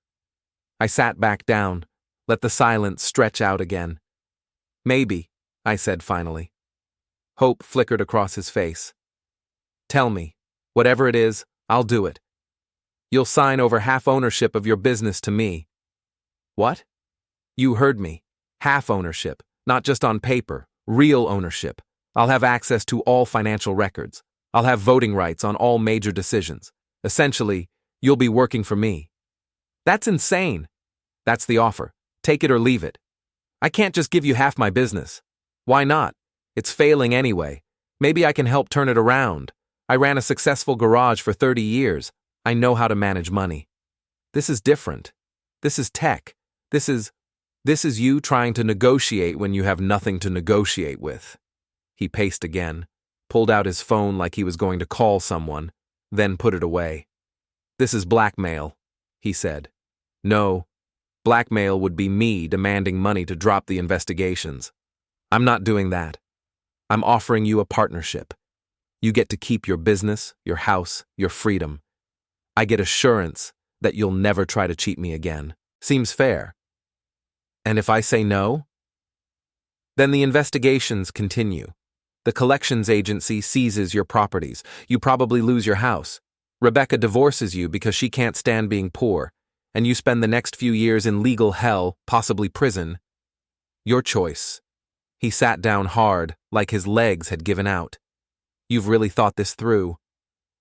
I sat back down, let the silence stretch out again. "Maybe," I said finally. Hope flickered across his face. "Tell me. Whatever it is, I'll do it. You'll sign over half ownership of your business to me." "What?" "You heard me. Half ownership, not just on paper, real ownership. I'll have access to all financial records. I'll have voting rights on all major decisions. Essentially, you'll be working for me." "That's insane." "That's the offer. Take it or leave it. I can't just give you half my business." "Why not? It's failing anyway. Maybe I can help turn it around. I ran a successful garage for 30 years. I know how to manage money. This is different. This is tech. This is you trying to negotiate when you have nothing to negotiate with." He paced again, pulled out his phone like he was going to call someone, then put it away. "This is blackmail," he said. "No, blackmail would be me demanding money to drop the investigations. I'm not doing that. I'm offering you a partnership. You get to keep your business, your house, your freedom. I get assurance that you'll never try to cheat me again. Seems fair. And if I say no? Then the investigations continue. The collections agency seizes your properties. You probably lose your house. Rebecca divorces you because she can't stand being poor, and you spend the next few years in legal hell, possibly prison. Your choice." He sat down hard, like his legs had given out. "You've really thought this through."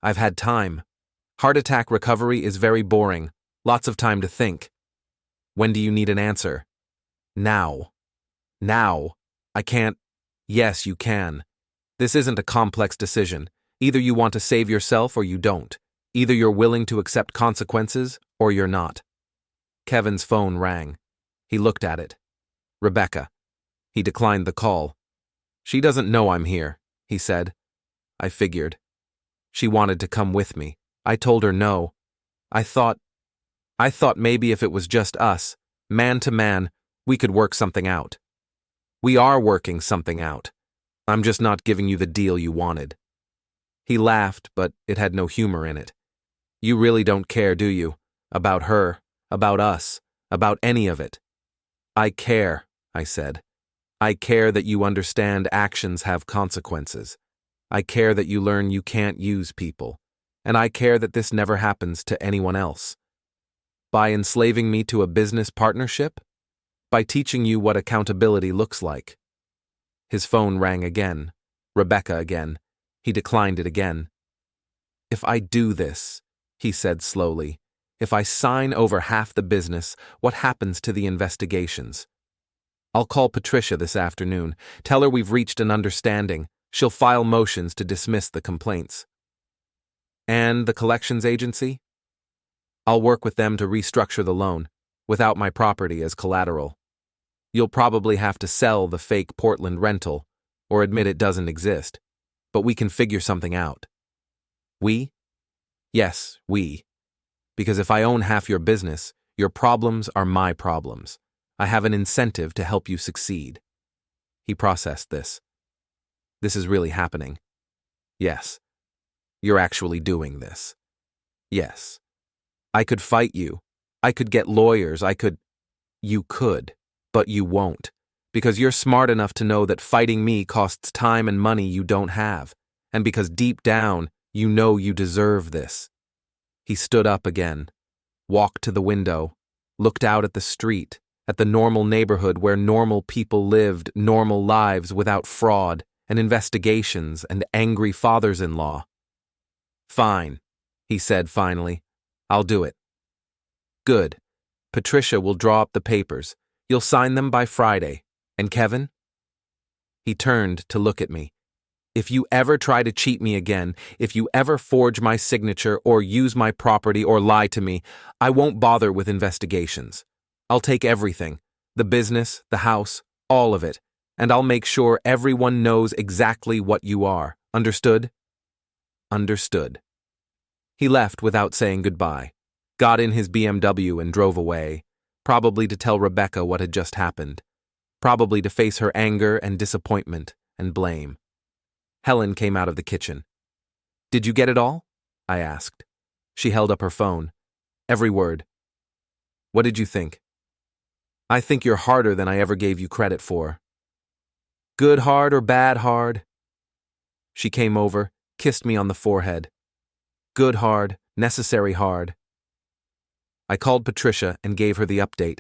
"I've had time. Heart attack recovery is very boring. Lots of time to think." "When do you need an answer?" "Now." "Now. I can't." "Yes, you can. This isn't a complex decision. Either you want to save yourself or you don't. Either you're willing to accept consequences or you're not." Kevin's phone rang. He looked at it. "Rebecca." He declined the call. "She doesn't know I'm here," he said. "I figured. She wanted to come with me. I told her no. I thought maybe if it was just us, man to man, we could work something out. We are working something out. I'm just not giving you the deal you wanted." He laughed, but it had no humor in it. "You really don't care, do you? About her, about us, about any of it." "I care," I said. "I care that you understand actions have consequences. I care that you learn you can't use people. And I care that this never happens to anyone else. By enslaving me to a business partnership? By teaching you what accountability looks like." His phone rang again. Rebecca again. He declined it again. "If I do this," he said slowly, "if I sign over half the business, what happens to the investigations? I'll call Patricia this afternoon. Tell her we've reached an understanding. She'll file motions to dismiss the complaints." "And the collections agency?" "I'll work with them to restructure the loan, without my property as collateral. You'll probably have to sell the fake Portland rental, or admit it doesn't exist, but we can figure something out." "We?" "Yes, we. Because if I own half your business, your problems are my problems. I have an incentive to help you succeed." He processed this. "This is really happening." "Yes." "You're actually doing this." "Yes." "I could fight you. I could get lawyers. You could, but you won't, because you're smart enough to know that fighting me costs time and money you don't have, and because deep down, you know you deserve this." He stood up again, walked to the window, looked out at the street, at the normal neighborhood where normal people lived normal lives without fraud and investigations and angry fathers-in-law. "Fine," he said finally. "I'll do it." "Good. Patricia will draw up the papers. You'll sign them by Friday. And Kevin?" He turned to look at me. "If you ever try to cheat me again, if you ever forge my signature or use my property or lie to me, I won't bother with investigations. I'll take everything, the business, the house, all of it, and I'll make sure everyone knows exactly what you are. Understood?" "Understood." He left without saying goodbye, got in his BMW and drove away, probably to tell Rebecca what had just happened, probably to face her anger and disappointment and blame. Helen came out of the kitchen. "Did you get it all?" I asked. She held up her phone. Every word. "What did you think?" "I think you're harder than I ever gave you credit for." "Good hard or bad hard?" She came over, kissed me on the forehead. "Good hard, necessary hard." I called Patricia and gave her the update.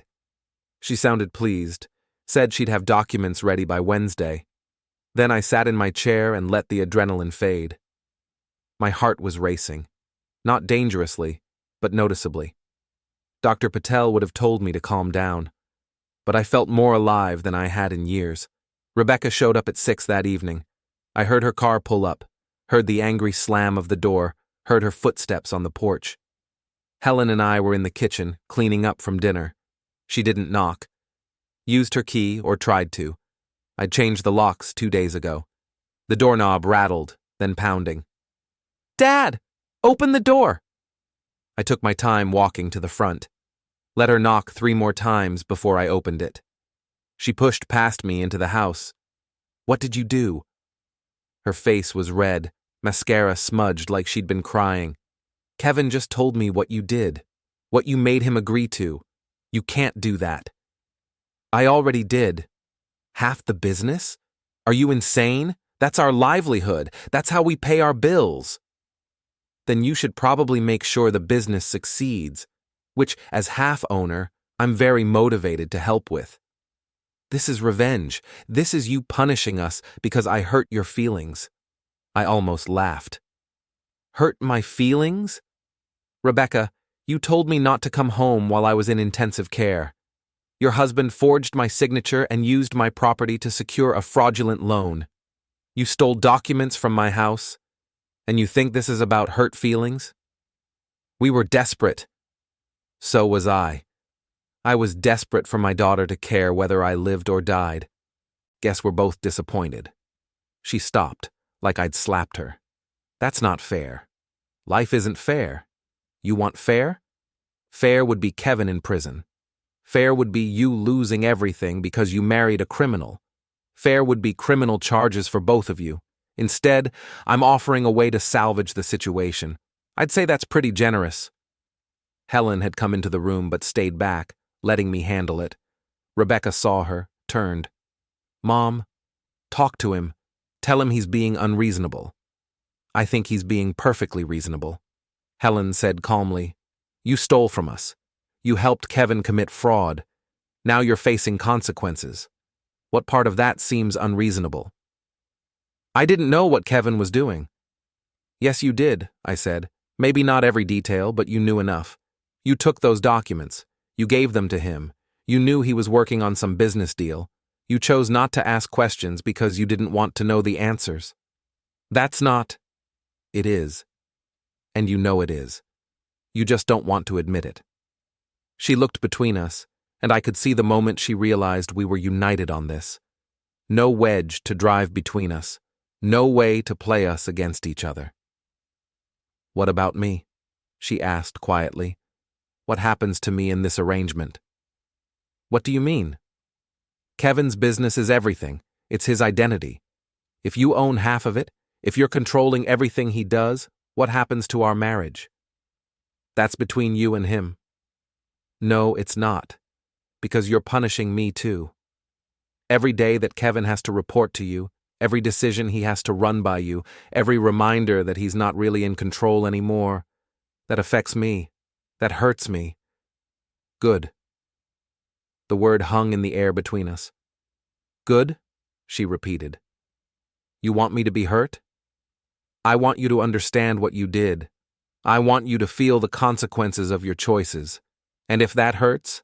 She sounded pleased, said she'd have documents ready by Wednesday. Then I sat in my chair and let the adrenaline fade. My heart was racing. Not dangerously, but noticeably. Dr. Patel would have told me to calm down. But I felt more alive than I had in years. Rebecca showed up at 6 that evening. I heard her car pull up. heard the angry slam of the door, heard her footsteps on the porch. Helen and I were in the kitchen, cleaning up from dinner. She didn't knock. Used her key, or tried to. I'd changed the locks 2 days ago. The doorknob rattled, then pounding. "Dad! Open the door!" I took my time walking to the front. Let her knock 3 more times before I opened it. She pushed past me into the house. "What did you do?" Her face was red, mascara smudged like she'd been crying. "Kevin just told me what you did. What you made him agree to. You can't do that." "I already did." "Half the business? Are you insane? That's our livelihood. That's how we pay our bills." "Then you should probably make sure the business succeeds, which, as half-owner, I'm very motivated to help with. This is revenge. This is you punishing us because I hurt your feelings." I almost laughed. "Hurt my feelings? Rebecca, you told me not to come home while I was in intensive care. Your husband forged my signature and used my property to secure a fraudulent loan. You stole documents from my house, and you think this is about hurt feelings? We were desperate. So was I. I was desperate for my daughter to care whether I lived or died. Guess we're both disappointed." She stopped, like I'd slapped her. "That's not fair. Life isn't fair. You want fair? Fair would be Kevin in prison. Fair would be you losing everything because you married a criminal. Fair would be criminal charges for both of you. Instead, I'm offering a way to salvage the situation. I'd say that's pretty generous." Helen had come into the room but stayed back, letting me handle it. Rebecca saw her, turned. "Mom, talk to him. Tell him he's being unreasonable." "I think he's being perfectly reasonable." Helen said calmly. "You stole from us. You helped Kevin commit fraud. Now you're facing consequences. What part of that seems unreasonable?" "I didn't know what Kevin was doing." "Yes, you did," I said. "Maybe not every detail, but you knew enough. You took those documents. You gave them to him. You knew he was working on some business deal. You chose not to ask questions because you didn't want to know the answers. That's not—" "It is. And you know it is. You just don't want to admit it." She looked between us, and I could see the moment she realized we were united on this. No wedge to drive between us. No way to play us against each other. "What about me?" she asked quietly. "What happens to me in this arrangement?" "What do you mean?" "Kevin's business is everything. It's his identity. If you own half of it, if you're controlling everything he does, what happens to our marriage?" "That's between you and him." "No, it's not. Because you're punishing me too. Every day that Kevin has to report to you, every decision he has to run by you, every reminder that he's not really in control anymore, that affects me, that hurts me." "Good." The word hung in the air between us. "Good?" she repeated. "You want me to be hurt? I want you to understand what you did. I want you to feel the consequences of your choices. And if that hurts,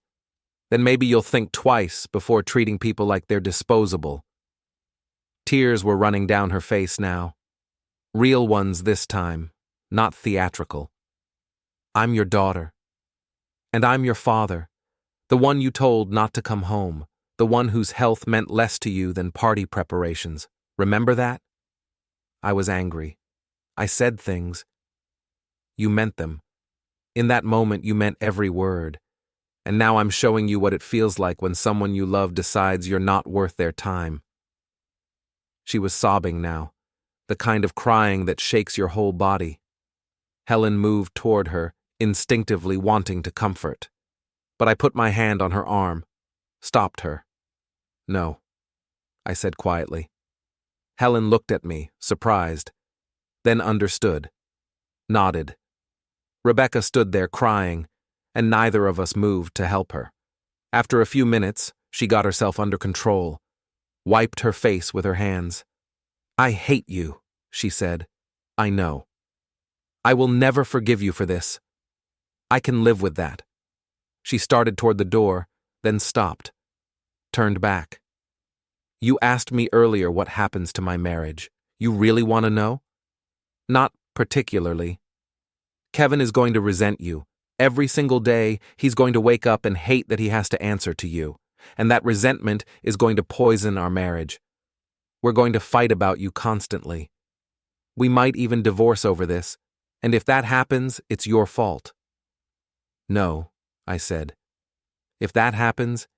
then maybe you'll think twice before treating people like they're disposable." Tears were running down her face now. Real ones this time, not theatrical. "I'm your daughter. And I'm your father, the one you told not to come home, the one whose health meant less to you than party preparations. Remember that?" I was angry. I said things. You meant them. In that moment, you meant every word. And now I'm showing you what it feels like when someone you love decides you're not worth their time. She was sobbing now, the kind of crying that shakes your whole body. Helen moved toward her, instinctively wanting to comfort. But I put my hand on her arm, stopped her. "No," I said quietly. Helen looked at me, surprised, then understood, nodded. Rebecca stood there crying, and neither of us moved to help her. After a few minutes, she got herself under control, wiped her face with her hands. "I hate you," she said. "I know. I will never forgive you for this. I can live with that." She started toward the door, then stopped, turned back. "You asked me earlier what happens to my marriage. You really want to know?" Not particularly. Kevin is going to resent you. Every single day, he's going to wake up and hate that he has to answer to you. And that resentment is going to poison our marriage. We're going to fight about you constantly. We might even divorce over this, and if that happens, it's your fault. No, I said. If that happens,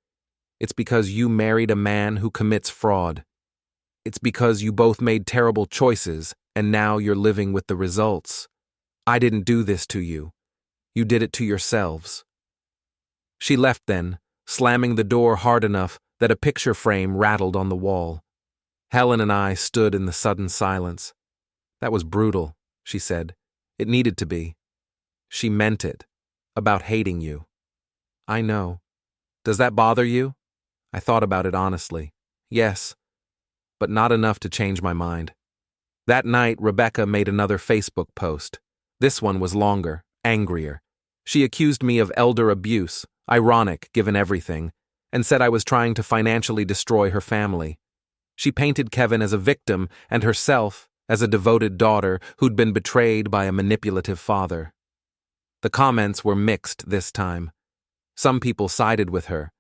it's because you married a man who commits fraud. It's because you both made terrible choices, and now you're living with the results. I didn't do this to you. You did it to yourselves. She left then, slamming the door hard enough that a picture frame rattled on the wall. Helen and I stood in the sudden silence. That was brutal, she said. It needed to be. She meant it. About hating you. I know. Does that bother you? I thought about it honestly. Yes, but not enough to change my mind. That night, Rebecca made another Facebook post. This one was longer, angrier. She accused me of elder abuse, ironic given everything, and said I was trying to financially destroy her family. She painted Kevin as a victim and herself as a devoted daughter who'd been betrayed by a manipulative father. The comments were mixed this time. Some people sided with her,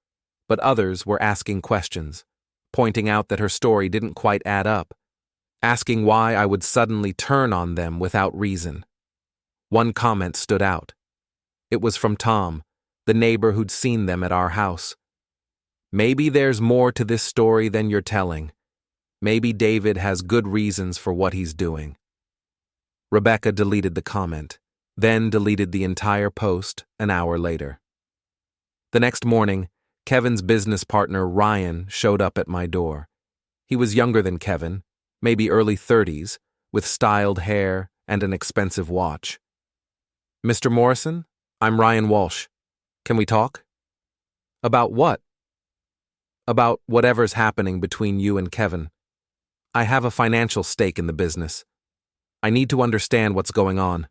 but others were asking questions, pointing out that her story didn't quite add up, asking why I would suddenly turn on them without reason. One comment stood out. It was from Tom, the neighbor who'd seen them at our house. Maybe there's more to this story than you're telling. Maybe David has good reasons for what he's doing. Rebecca deleted the comment, then deleted the entire post an hour later. The next morning, Kevin's business partner Ryan showed up at my door. He was younger than Kevin, maybe early 30s, with styled hair and an expensive watch. Mr. Morrison, I'm Ryan Walsh. Can we talk? About what? About whatever's happening between you and Kevin. I have a financial stake in the business. I need to understand what's going on.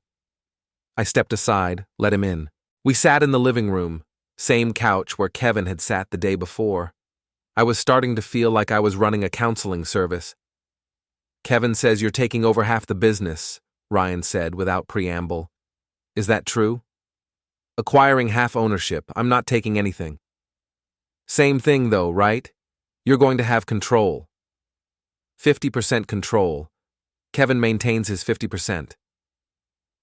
I stepped aside, let him in. We sat in the living room, same couch where Kevin had sat the day before. I was starting to feel like I was running a counseling service. Kevin says you're taking over half the business, Ryan said without preamble. Is that true? Acquiring half ownership, I'm not taking anything. Same thing though, right? You're going to have control. 50% control. Kevin maintains his 50%.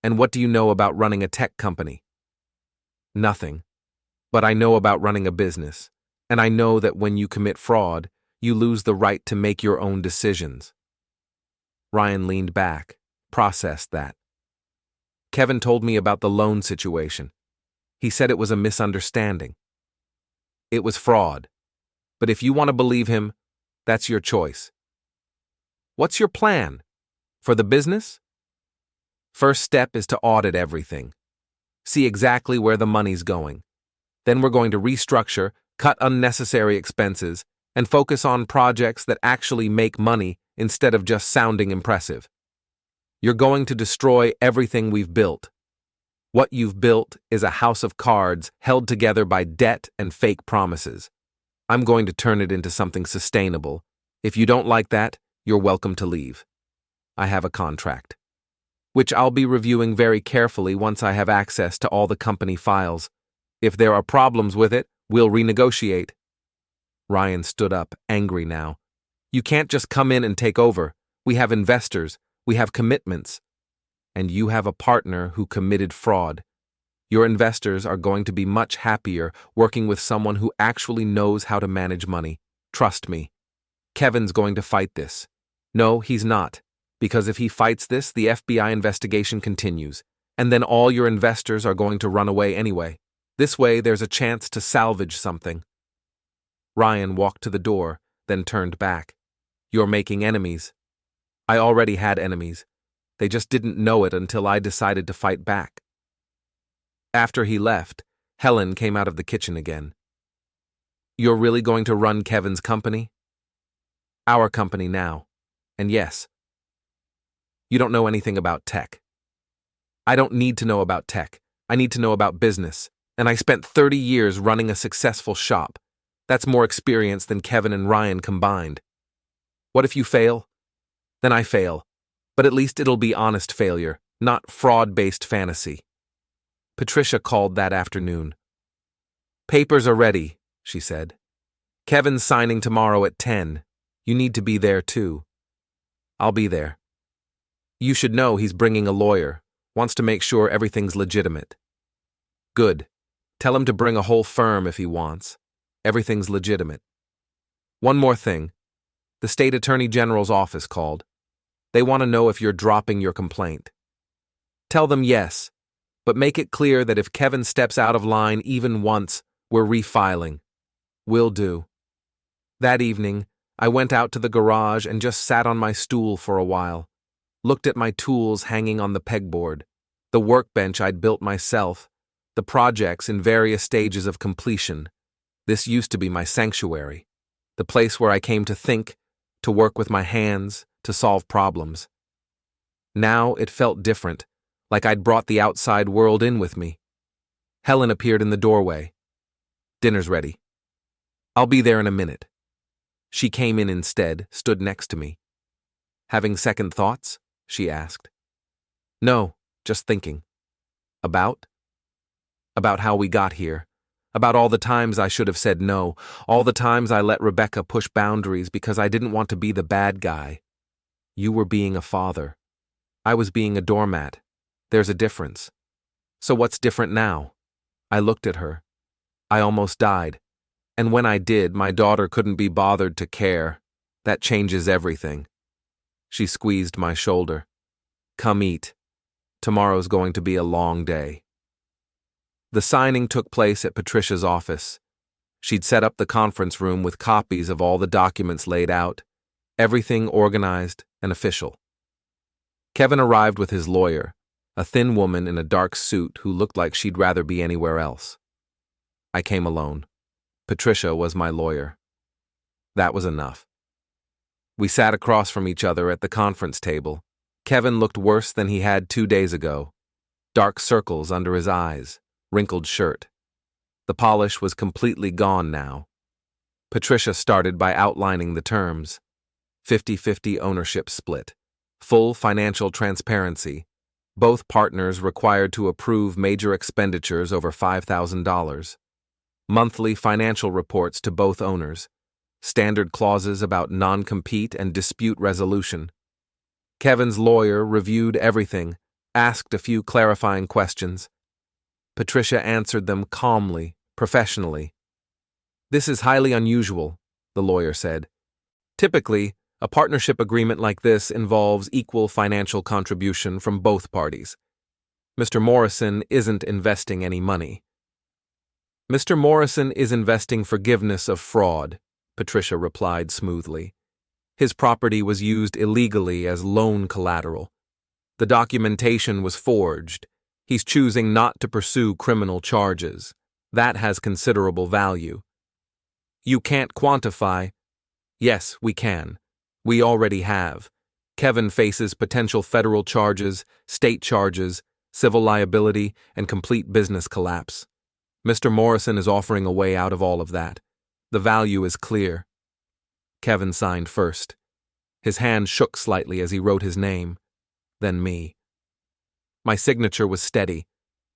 And what do you know about running a tech company? Nothing. But I know about running a business, and I know that when you commit fraud, you lose the right to make your own decisions. Ryan leaned back, processed that. Kevin told me about the loan situation. He said it was a misunderstanding. It was fraud. But if you want to believe him, that's your choice. What's your plan? For the business? First step is to audit everything. See exactly where the money's going. Then we're going to restructure, cut unnecessary expenses, and focus on projects that actually make money instead of just sounding impressive. You're going to destroy everything we've built. What you've built is a house of cards held together by debt and fake promises. I'm going to turn it into something sustainable. If you don't like that, you're welcome to leave. I have a contract, which I'll be reviewing very carefully once I have access to all the company files. If there are problems with it, we'll renegotiate. Ryan stood up, angry now. You can't just come in and take over. We have investors. We have commitments. And you have a partner who committed fraud. Your investors are going to be much happier working with someone who actually knows how to manage money. Trust me. Kevin's going to fight this. No, he's not. Because if he fights this, the FBI investigation continues. And then all your investors are going to run away anyway. This way, there's a chance to salvage something. Ryan walked to the door, then turned back. You're making enemies. I already had enemies. They just didn't know it until I decided to fight back. After he left, Helen came out of the kitchen again. You're really going to run Kevin's company? Our company now. And yes, you don't know anything about tech. I don't need to know about tech. I need to know about business. And I spent 30 years running a successful shop. That's more experience than Kevin and Ryan combined. What if you fail? Then I fail. But at least it'll be honest failure, not fraud-based fantasy. Patricia called that afternoon. Papers are ready, she said. Kevin's signing tomorrow at 10. You need to be there too. I'll be there. You should know he's bringing a lawyer, wants to make sure everything's legitimate. Good. Tell him to bring a whole firm if he wants. Everything's legitimate. One more thing. The State Attorney General's office called. They want to know if you're dropping your complaint. Tell them yes, but make it clear that if Kevin steps out of line even once, we're refiling. Will do. That evening, I went out to the garage and just sat on my stool for a while. Looked at my tools hanging on the pegboard, the workbench I'd built myself, the projects in various stages of completion. This used to be my sanctuary, the place where I came to think, to work with my hands, to solve problems. Now it felt different, like I'd brought the outside world in with me. Helen appeared in the doorway. Dinner's ready. I'll be there in a minute. She came in instead, stood next to me. Having second thoughts? She asked. No, just thinking. About? About how we got here. About all the times I should have said no, all the times I let Rebecca push boundaries because I didn't want to be the bad guy. You were being a father. I was being a doormat. There's a difference. So what's different now? I looked at her. I almost died. And when I did, my daughter couldn't be bothered to care. That changes everything. She squeezed my shoulder. Come eat. Tomorrow's going to be a long day. The signing took place at Patricia's office. She'd set up the conference room with copies of all the documents laid out, everything organized and official. Kevin arrived with his lawyer, a thin woman in a dark suit who looked like she'd rather be anywhere else. I came alone. Patricia was my lawyer. That was enough. We sat across from each other at the conference table. Kevin looked worse than he had 2 days ago. Dark circles under his eyes, wrinkled shirt. The polish was completely gone now. Patricia started by outlining the terms. 50-50 ownership split. Full financial transparency. Both partners required to approve major expenditures over $5,000. Monthly financial reports to both owners. Standard clauses about non-compete and dispute resolution. Kevin's lawyer reviewed everything, asked a few clarifying questions. Patricia answered them calmly, professionally. This is highly unusual, the lawyer said. Typically, a partnership agreement like this involves equal financial contribution from both parties. Mr. Morrison isn't investing any money. Mr. Morrison is investing forgiveness of fraud, Patricia replied smoothly. His property was used illegally as loan collateral. The documentation was forged. He's choosing not to pursue criminal charges. That has considerable value. You can't quantify. Yes, we can. We already have. Kevin faces potential federal charges, state charges, civil liability, and complete business collapse. Mr. Morrison is offering a way out of all of that. The value is clear. Kevin signed first. His hand shook slightly as he wrote his name, then me. My signature was steady.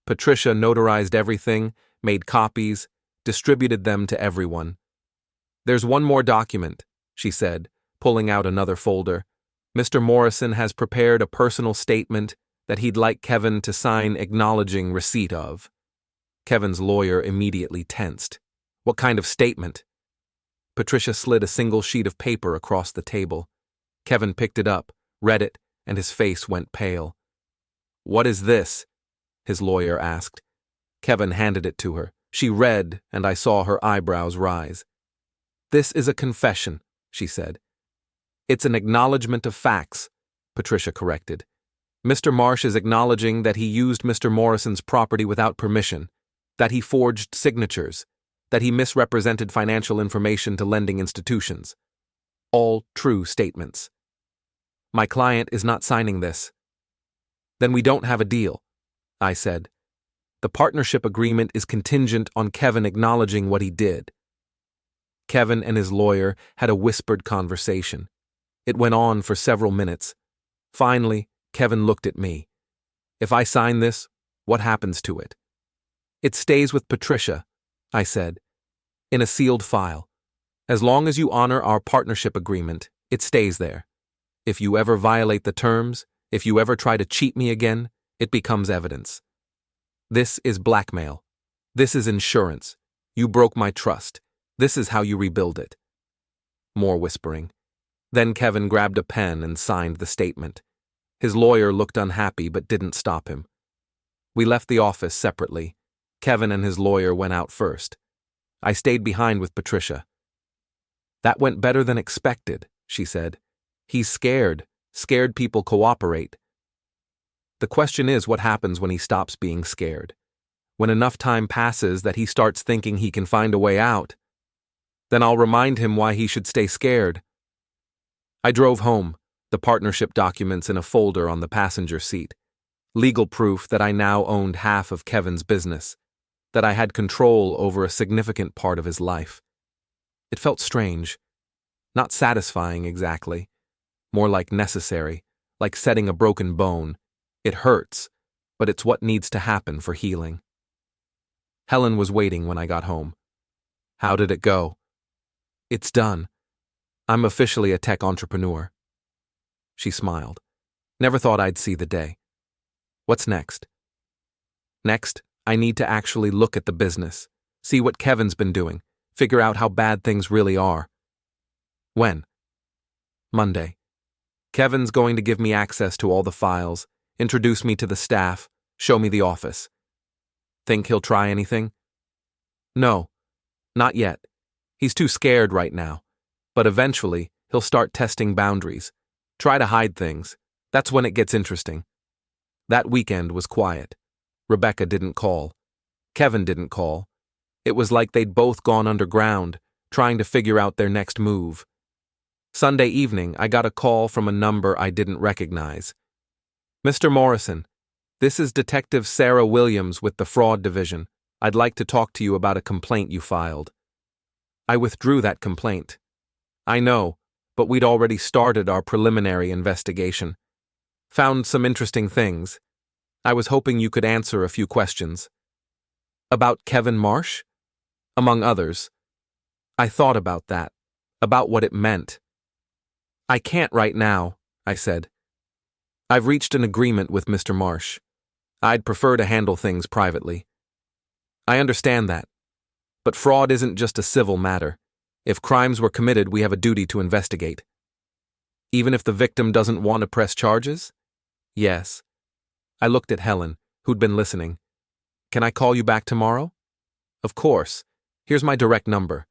Patricia notarized everything, made copies, distributed them to everyone. There's one more document, she said, pulling out another folder. Mr. Morrison has prepared a personal statement that he'd like Kevin to sign acknowledging receipt of. Kevin's lawyer immediately tensed. What kind of statement? Patricia slid a single sheet of paper across the table. Kevin picked it up, read it, and his face went pale. What is this? His lawyer asked. Kevin handed it to her. She read, and I saw her eyebrows rise. This is a confession, she said. It's an acknowledgement of facts, Patricia corrected. Mr. Marsh is acknowledging that he used Mr. Morrison's property without permission, that he forged signatures, that he misrepresented financial information to lending institutions. All true statements. My client is not signing this. Then we don't have a deal, I said. The partnership agreement is contingent on Kevin acknowledging what he did. Kevin and his lawyer had a whispered conversation. It went on for several minutes. Finally, Kevin looked at me. If I sign this, what happens to it? It stays with Patricia, I said, in a sealed file. As long as you honor our partnership agreement, it stays there. If you ever violate the terms, if you ever try to cheat me again, it becomes evidence. This is blackmail. This is insurance. You broke my trust. This is how you rebuild it. More whispering. Then Kevin grabbed a pen and signed the statement. His lawyer looked unhappy but didn't stop him. We left the office separately. Kevin and his lawyer went out first. I stayed behind with Patricia. That went better than expected, she said. He's scared. Scared people cooperate. The question is what happens when he stops being scared. When enough time passes that he starts thinking he can find a way out. Then I'll remind him why he should stay scared. I drove home, the partnership documents in a folder on the passenger seat. Legal proof that I now owned half of Kevin's business, that I had control over a significant part of his life. It felt strange. Not satisfying exactly. More like necessary, like setting a broken bone. It hurts, but it's what needs to happen for healing. Helen was waiting when I got home. How did it go? It's done. I'm officially a tech entrepreneur. She smiled. Never thought I'd see the day. What's next? Next, I need to actually look at the business, see what Kevin's been doing, figure out how bad things really are. When? Monday. Kevin's going to give me access to all the files, introduce me to the staff, show me the office. Think he'll try anything? No, not yet. He's too scared right now. But eventually, he'll start testing boundaries. Try to hide things. That's when it gets interesting. That weekend was quiet. Rebecca didn't call. Kevin didn't call. It was like they'd both gone underground, trying to figure out their next move. Sunday evening, I got a call from a number I didn't recognize. Mr. Morrison, this is Detective Sarah Williams with the Fraud Division. I'd like to talk to you about a complaint you filed. I withdrew that complaint. I know, but we'd already started our preliminary investigation. Found some interesting things. I was hoping you could answer a few questions. About Kevin Marsh? Among others. I thought about that, about what it meant. I can't right now, I said. I've reached an agreement with Mr. Marsh. I'd prefer to handle things privately. I understand that. But fraud isn't just a civil matter. If crimes were committed, we have a duty to investigate. Even if the victim doesn't want to press charges? Yes. I looked at Helen, who'd been listening. Can I call you back tomorrow? Of course. Here's my direct number.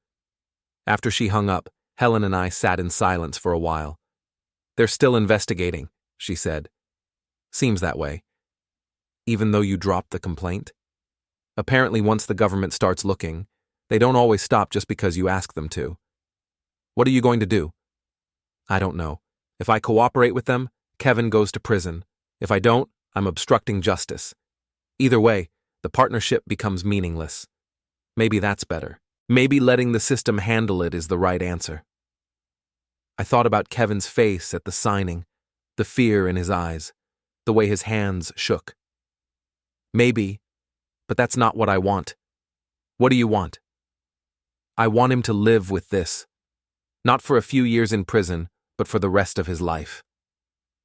After she hung up, Helen and I sat in silence for a while. They're still investigating, she said. Seems that way. Even though you dropped the complaint? Apparently, once the government starts looking, they don't always stop just because you ask them to. What are you going to do? I don't know. If I cooperate with them, Kevin goes to prison. If I don't, I'm obstructing justice. Either way, the partnership becomes meaningless. Maybe that's better. Maybe letting the system handle it is the right answer. I thought about Kevin's face at the signing, the fear in his eyes, the way his hands shook. Maybe, but that's not what I want. What do you want? I want him to live with this. Not for a few years in prison, but for the rest of his life.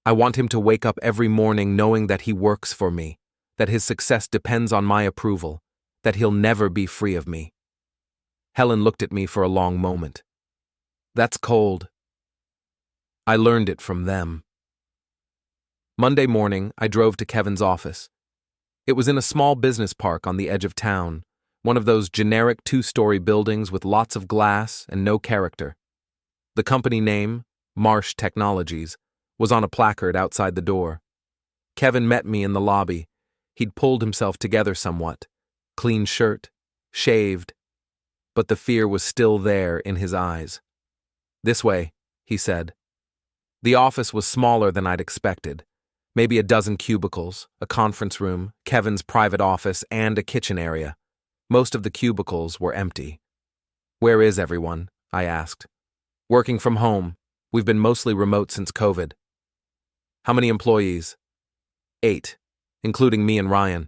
I want him to wake up every morning knowing that he works for me, that his success depends on my approval, that he'll never be free of me. Helen looked at me for a long moment. That's cold. I learned it from them. Monday morning, I drove to Kevin's office. It was in a small business park on the edge of town, one of those generic 2-story buildings with lots of glass and no character. The company name, Marsh Technologies, was on a placard outside the door. Kevin met me in the lobby. He'd pulled himself together somewhat. Clean shirt, shaved, but the fear was still there in his eyes. This way, he said. The office was smaller than I'd expected. Maybe a dozen cubicles, a conference room, Kevin's private office, and a kitchen area. Most of the cubicles were empty. Where is everyone? I asked. Working from home. We've been mostly remote since COVID. How many employees? 8, including me and Ryan.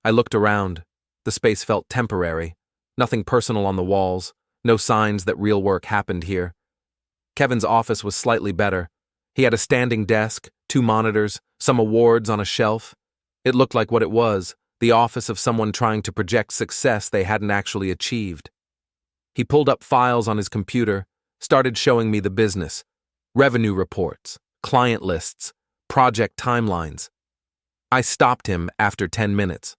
I looked around. The space felt temporary. Nothing personal on the walls. No signs that real work happened here. Kevin's office was slightly better. He had a standing desk, 2 monitors, some awards on a shelf. It looked like what it was, the office of someone trying to project success they hadn't actually achieved. He pulled up files on his computer, started showing me the business, revenue reports, client lists, project timelines. I stopped him after 10 minutes.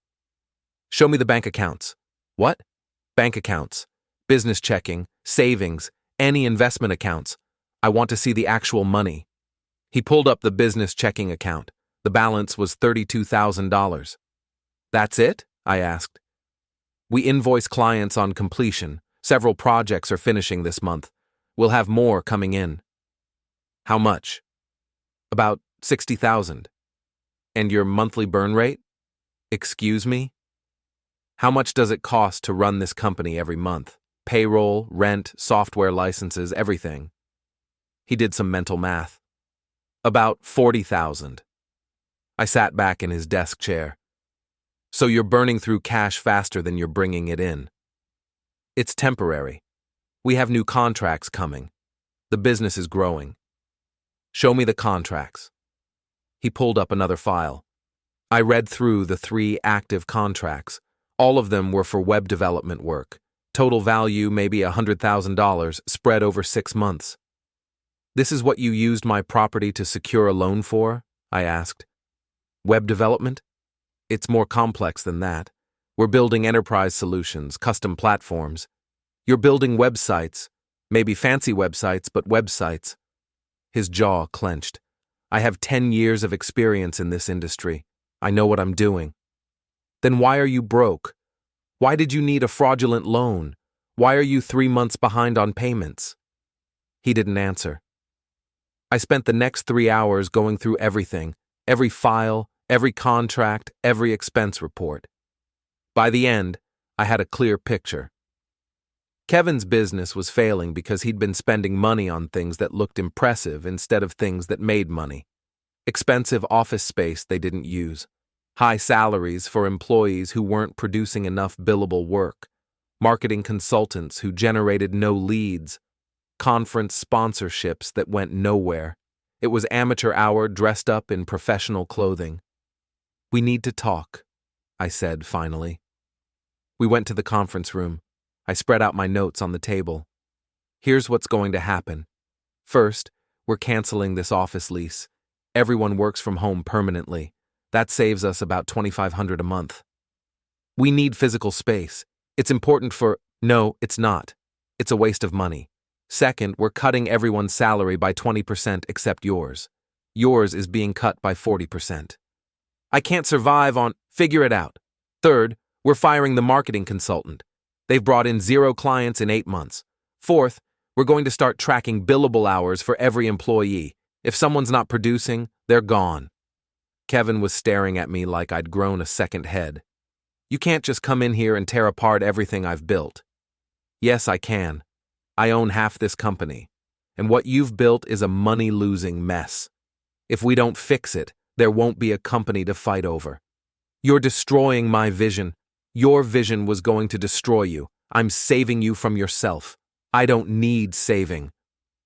Show me the bank accounts. What? Bank accounts. Business checking, savings, any investment accounts. I want to see the actual money. He pulled up the business checking account. The balance was $32,000. That's it? I asked. We invoice clients on completion. Several projects are finishing this month. We'll have more coming in. How much? About 60,000. And your monthly burn rate? Excuse me? How much does it cost to run this company every month? Payroll, rent, software licenses, everything. He did some mental math. About 40,000. I sat back in his desk chair. So you're burning through cash faster than you're bringing it in. It's temporary. We have new contracts coming. The business is growing. Show me the contracts. He pulled up another file. I read through the 3 active contracts. All of them were for web development work. Total value maybe $100,000 spread over 6 months. This is what you used my property to secure a loan for? I asked. Web development? It's more complex than that. We're building enterprise solutions, custom platforms. You're building websites, maybe fancy websites, but websites. His jaw clenched. I have 10 years of experience in this industry. I know what I'm doing. Then why are you broke? Why did you need a fraudulent loan? Why are you 3 months behind on payments? He didn't answer. I spent the next 3 hours going through everything, every file, every contract, every expense report. By the end, I had a clear picture. Kevin's business was failing because he'd been spending money on things that looked impressive instead of things that made money. Expensive office space they didn't use. High salaries for employees who weren't producing enough billable work. Marketing consultants who generated no leads. Conference sponsorships that went nowhere. It was amateur hour dressed up in professional clothing. We need to talk, I said finally. We went to the conference room. I spread out my notes on the table. Here's what's going to happen. First, we're canceling this office lease. Everyone works from home permanently. That saves us about $2,500 a month. We need physical space. It's important for... No, it's not. It's a waste of money. Second, we're cutting everyone's salary by 20% except yours. Yours is being cut by 40%. I can't survive on... Figure it out. Third, we're firing the marketing consultant. They've brought in 0 clients in 8 months. Fourth, we're going to start tracking billable hours for every employee. If someone's not producing, they're gone. Kevin was staring at me like I'd grown a second head. You can't just come in here and tear apart everything I've built. Yes, I can. I own half this company. And what you've built is a money-losing mess. If we don't fix it, there won't be a company to fight over. You're destroying my vision. Your vision was going to destroy you. I'm saving you from yourself. I don't need saving.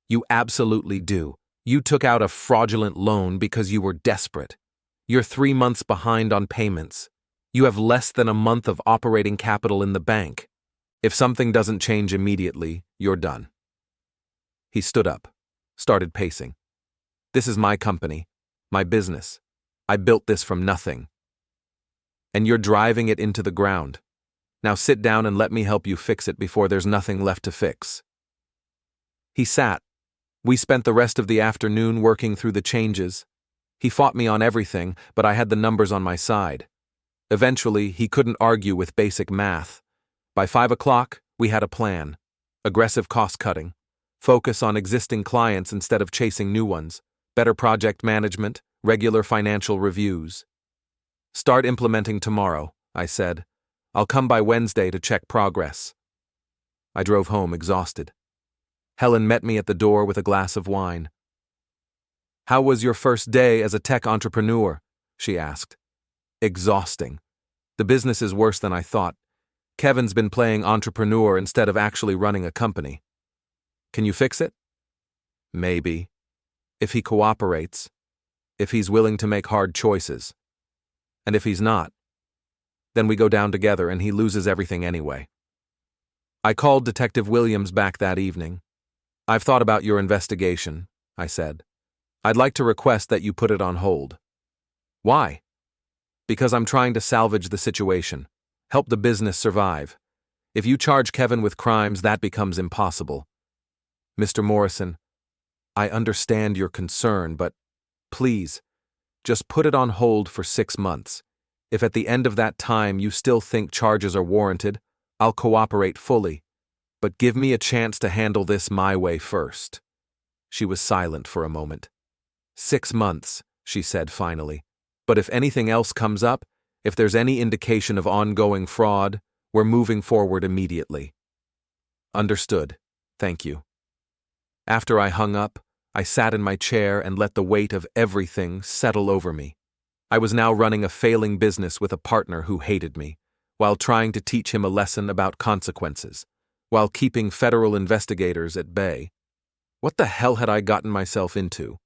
You absolutely do. You took out a fraudulent loan because you were desperate. You're 3 months behind on payments. You have less than a month of operating capital in the bank. If something doesn't change immediately, you're done. He stood up, started pacing. This is my company, my business. I built this from nothing. And you're driving it into the ground. Now sit down and let me help you fix it before there's nothing left to fix. He sat. We spent the rest of the afternoon working through the changes. He fought me on everything, but I had the numbers on my side. Eventually, he couldn't argue with basic math. By 5 o'clock, we had a plan. Aggressive cost-cutting. Focus on existing clients instead of chasing new ones. Better project management. Regular financial reviews. Start implementing tomorrow, I said. I'll come by Wednesday to check progress. I drove home exhausted. Helen met me at the door with a glass of wine. How was your first day as a tech entrepreneur? She asked. Exhausting. The business is worse than I thought. Kevin's been playing entrepreneur instead of actually running a company. Can you fix it? Maybe. If he cooperates. If he's willing to make hard choices. And if he's not, then we go down together and he loses everything anyway. I called Detective Williams back that evening. I've thought about your investigation, I said. I'd like to request that you put it on hold. Why? Because I'm trying to salvage the situation, help the business survive. If you charge Kevin with crimes, that becomes impossible. Mr. Morrison, I understand your concern, but please, just put it on hold for 6 months. If at the end of that time you still think charges are warranted, I'll cooperate fully. But give me a chance to handle this my way first. She was silent for a moment. 6 months, she said finally. But if anything else comes up, if there's any indication of ongoing fraud, we're moving forward immediately. Understood. Thank you. After I hung up, I sat in my chair and let the weight of everything settle over me. I was now running a failing business with a partner who hated me, while trying to teach him a lesson about consequences, while keeping federal investigators at bay. What the hell had I gotten myself into?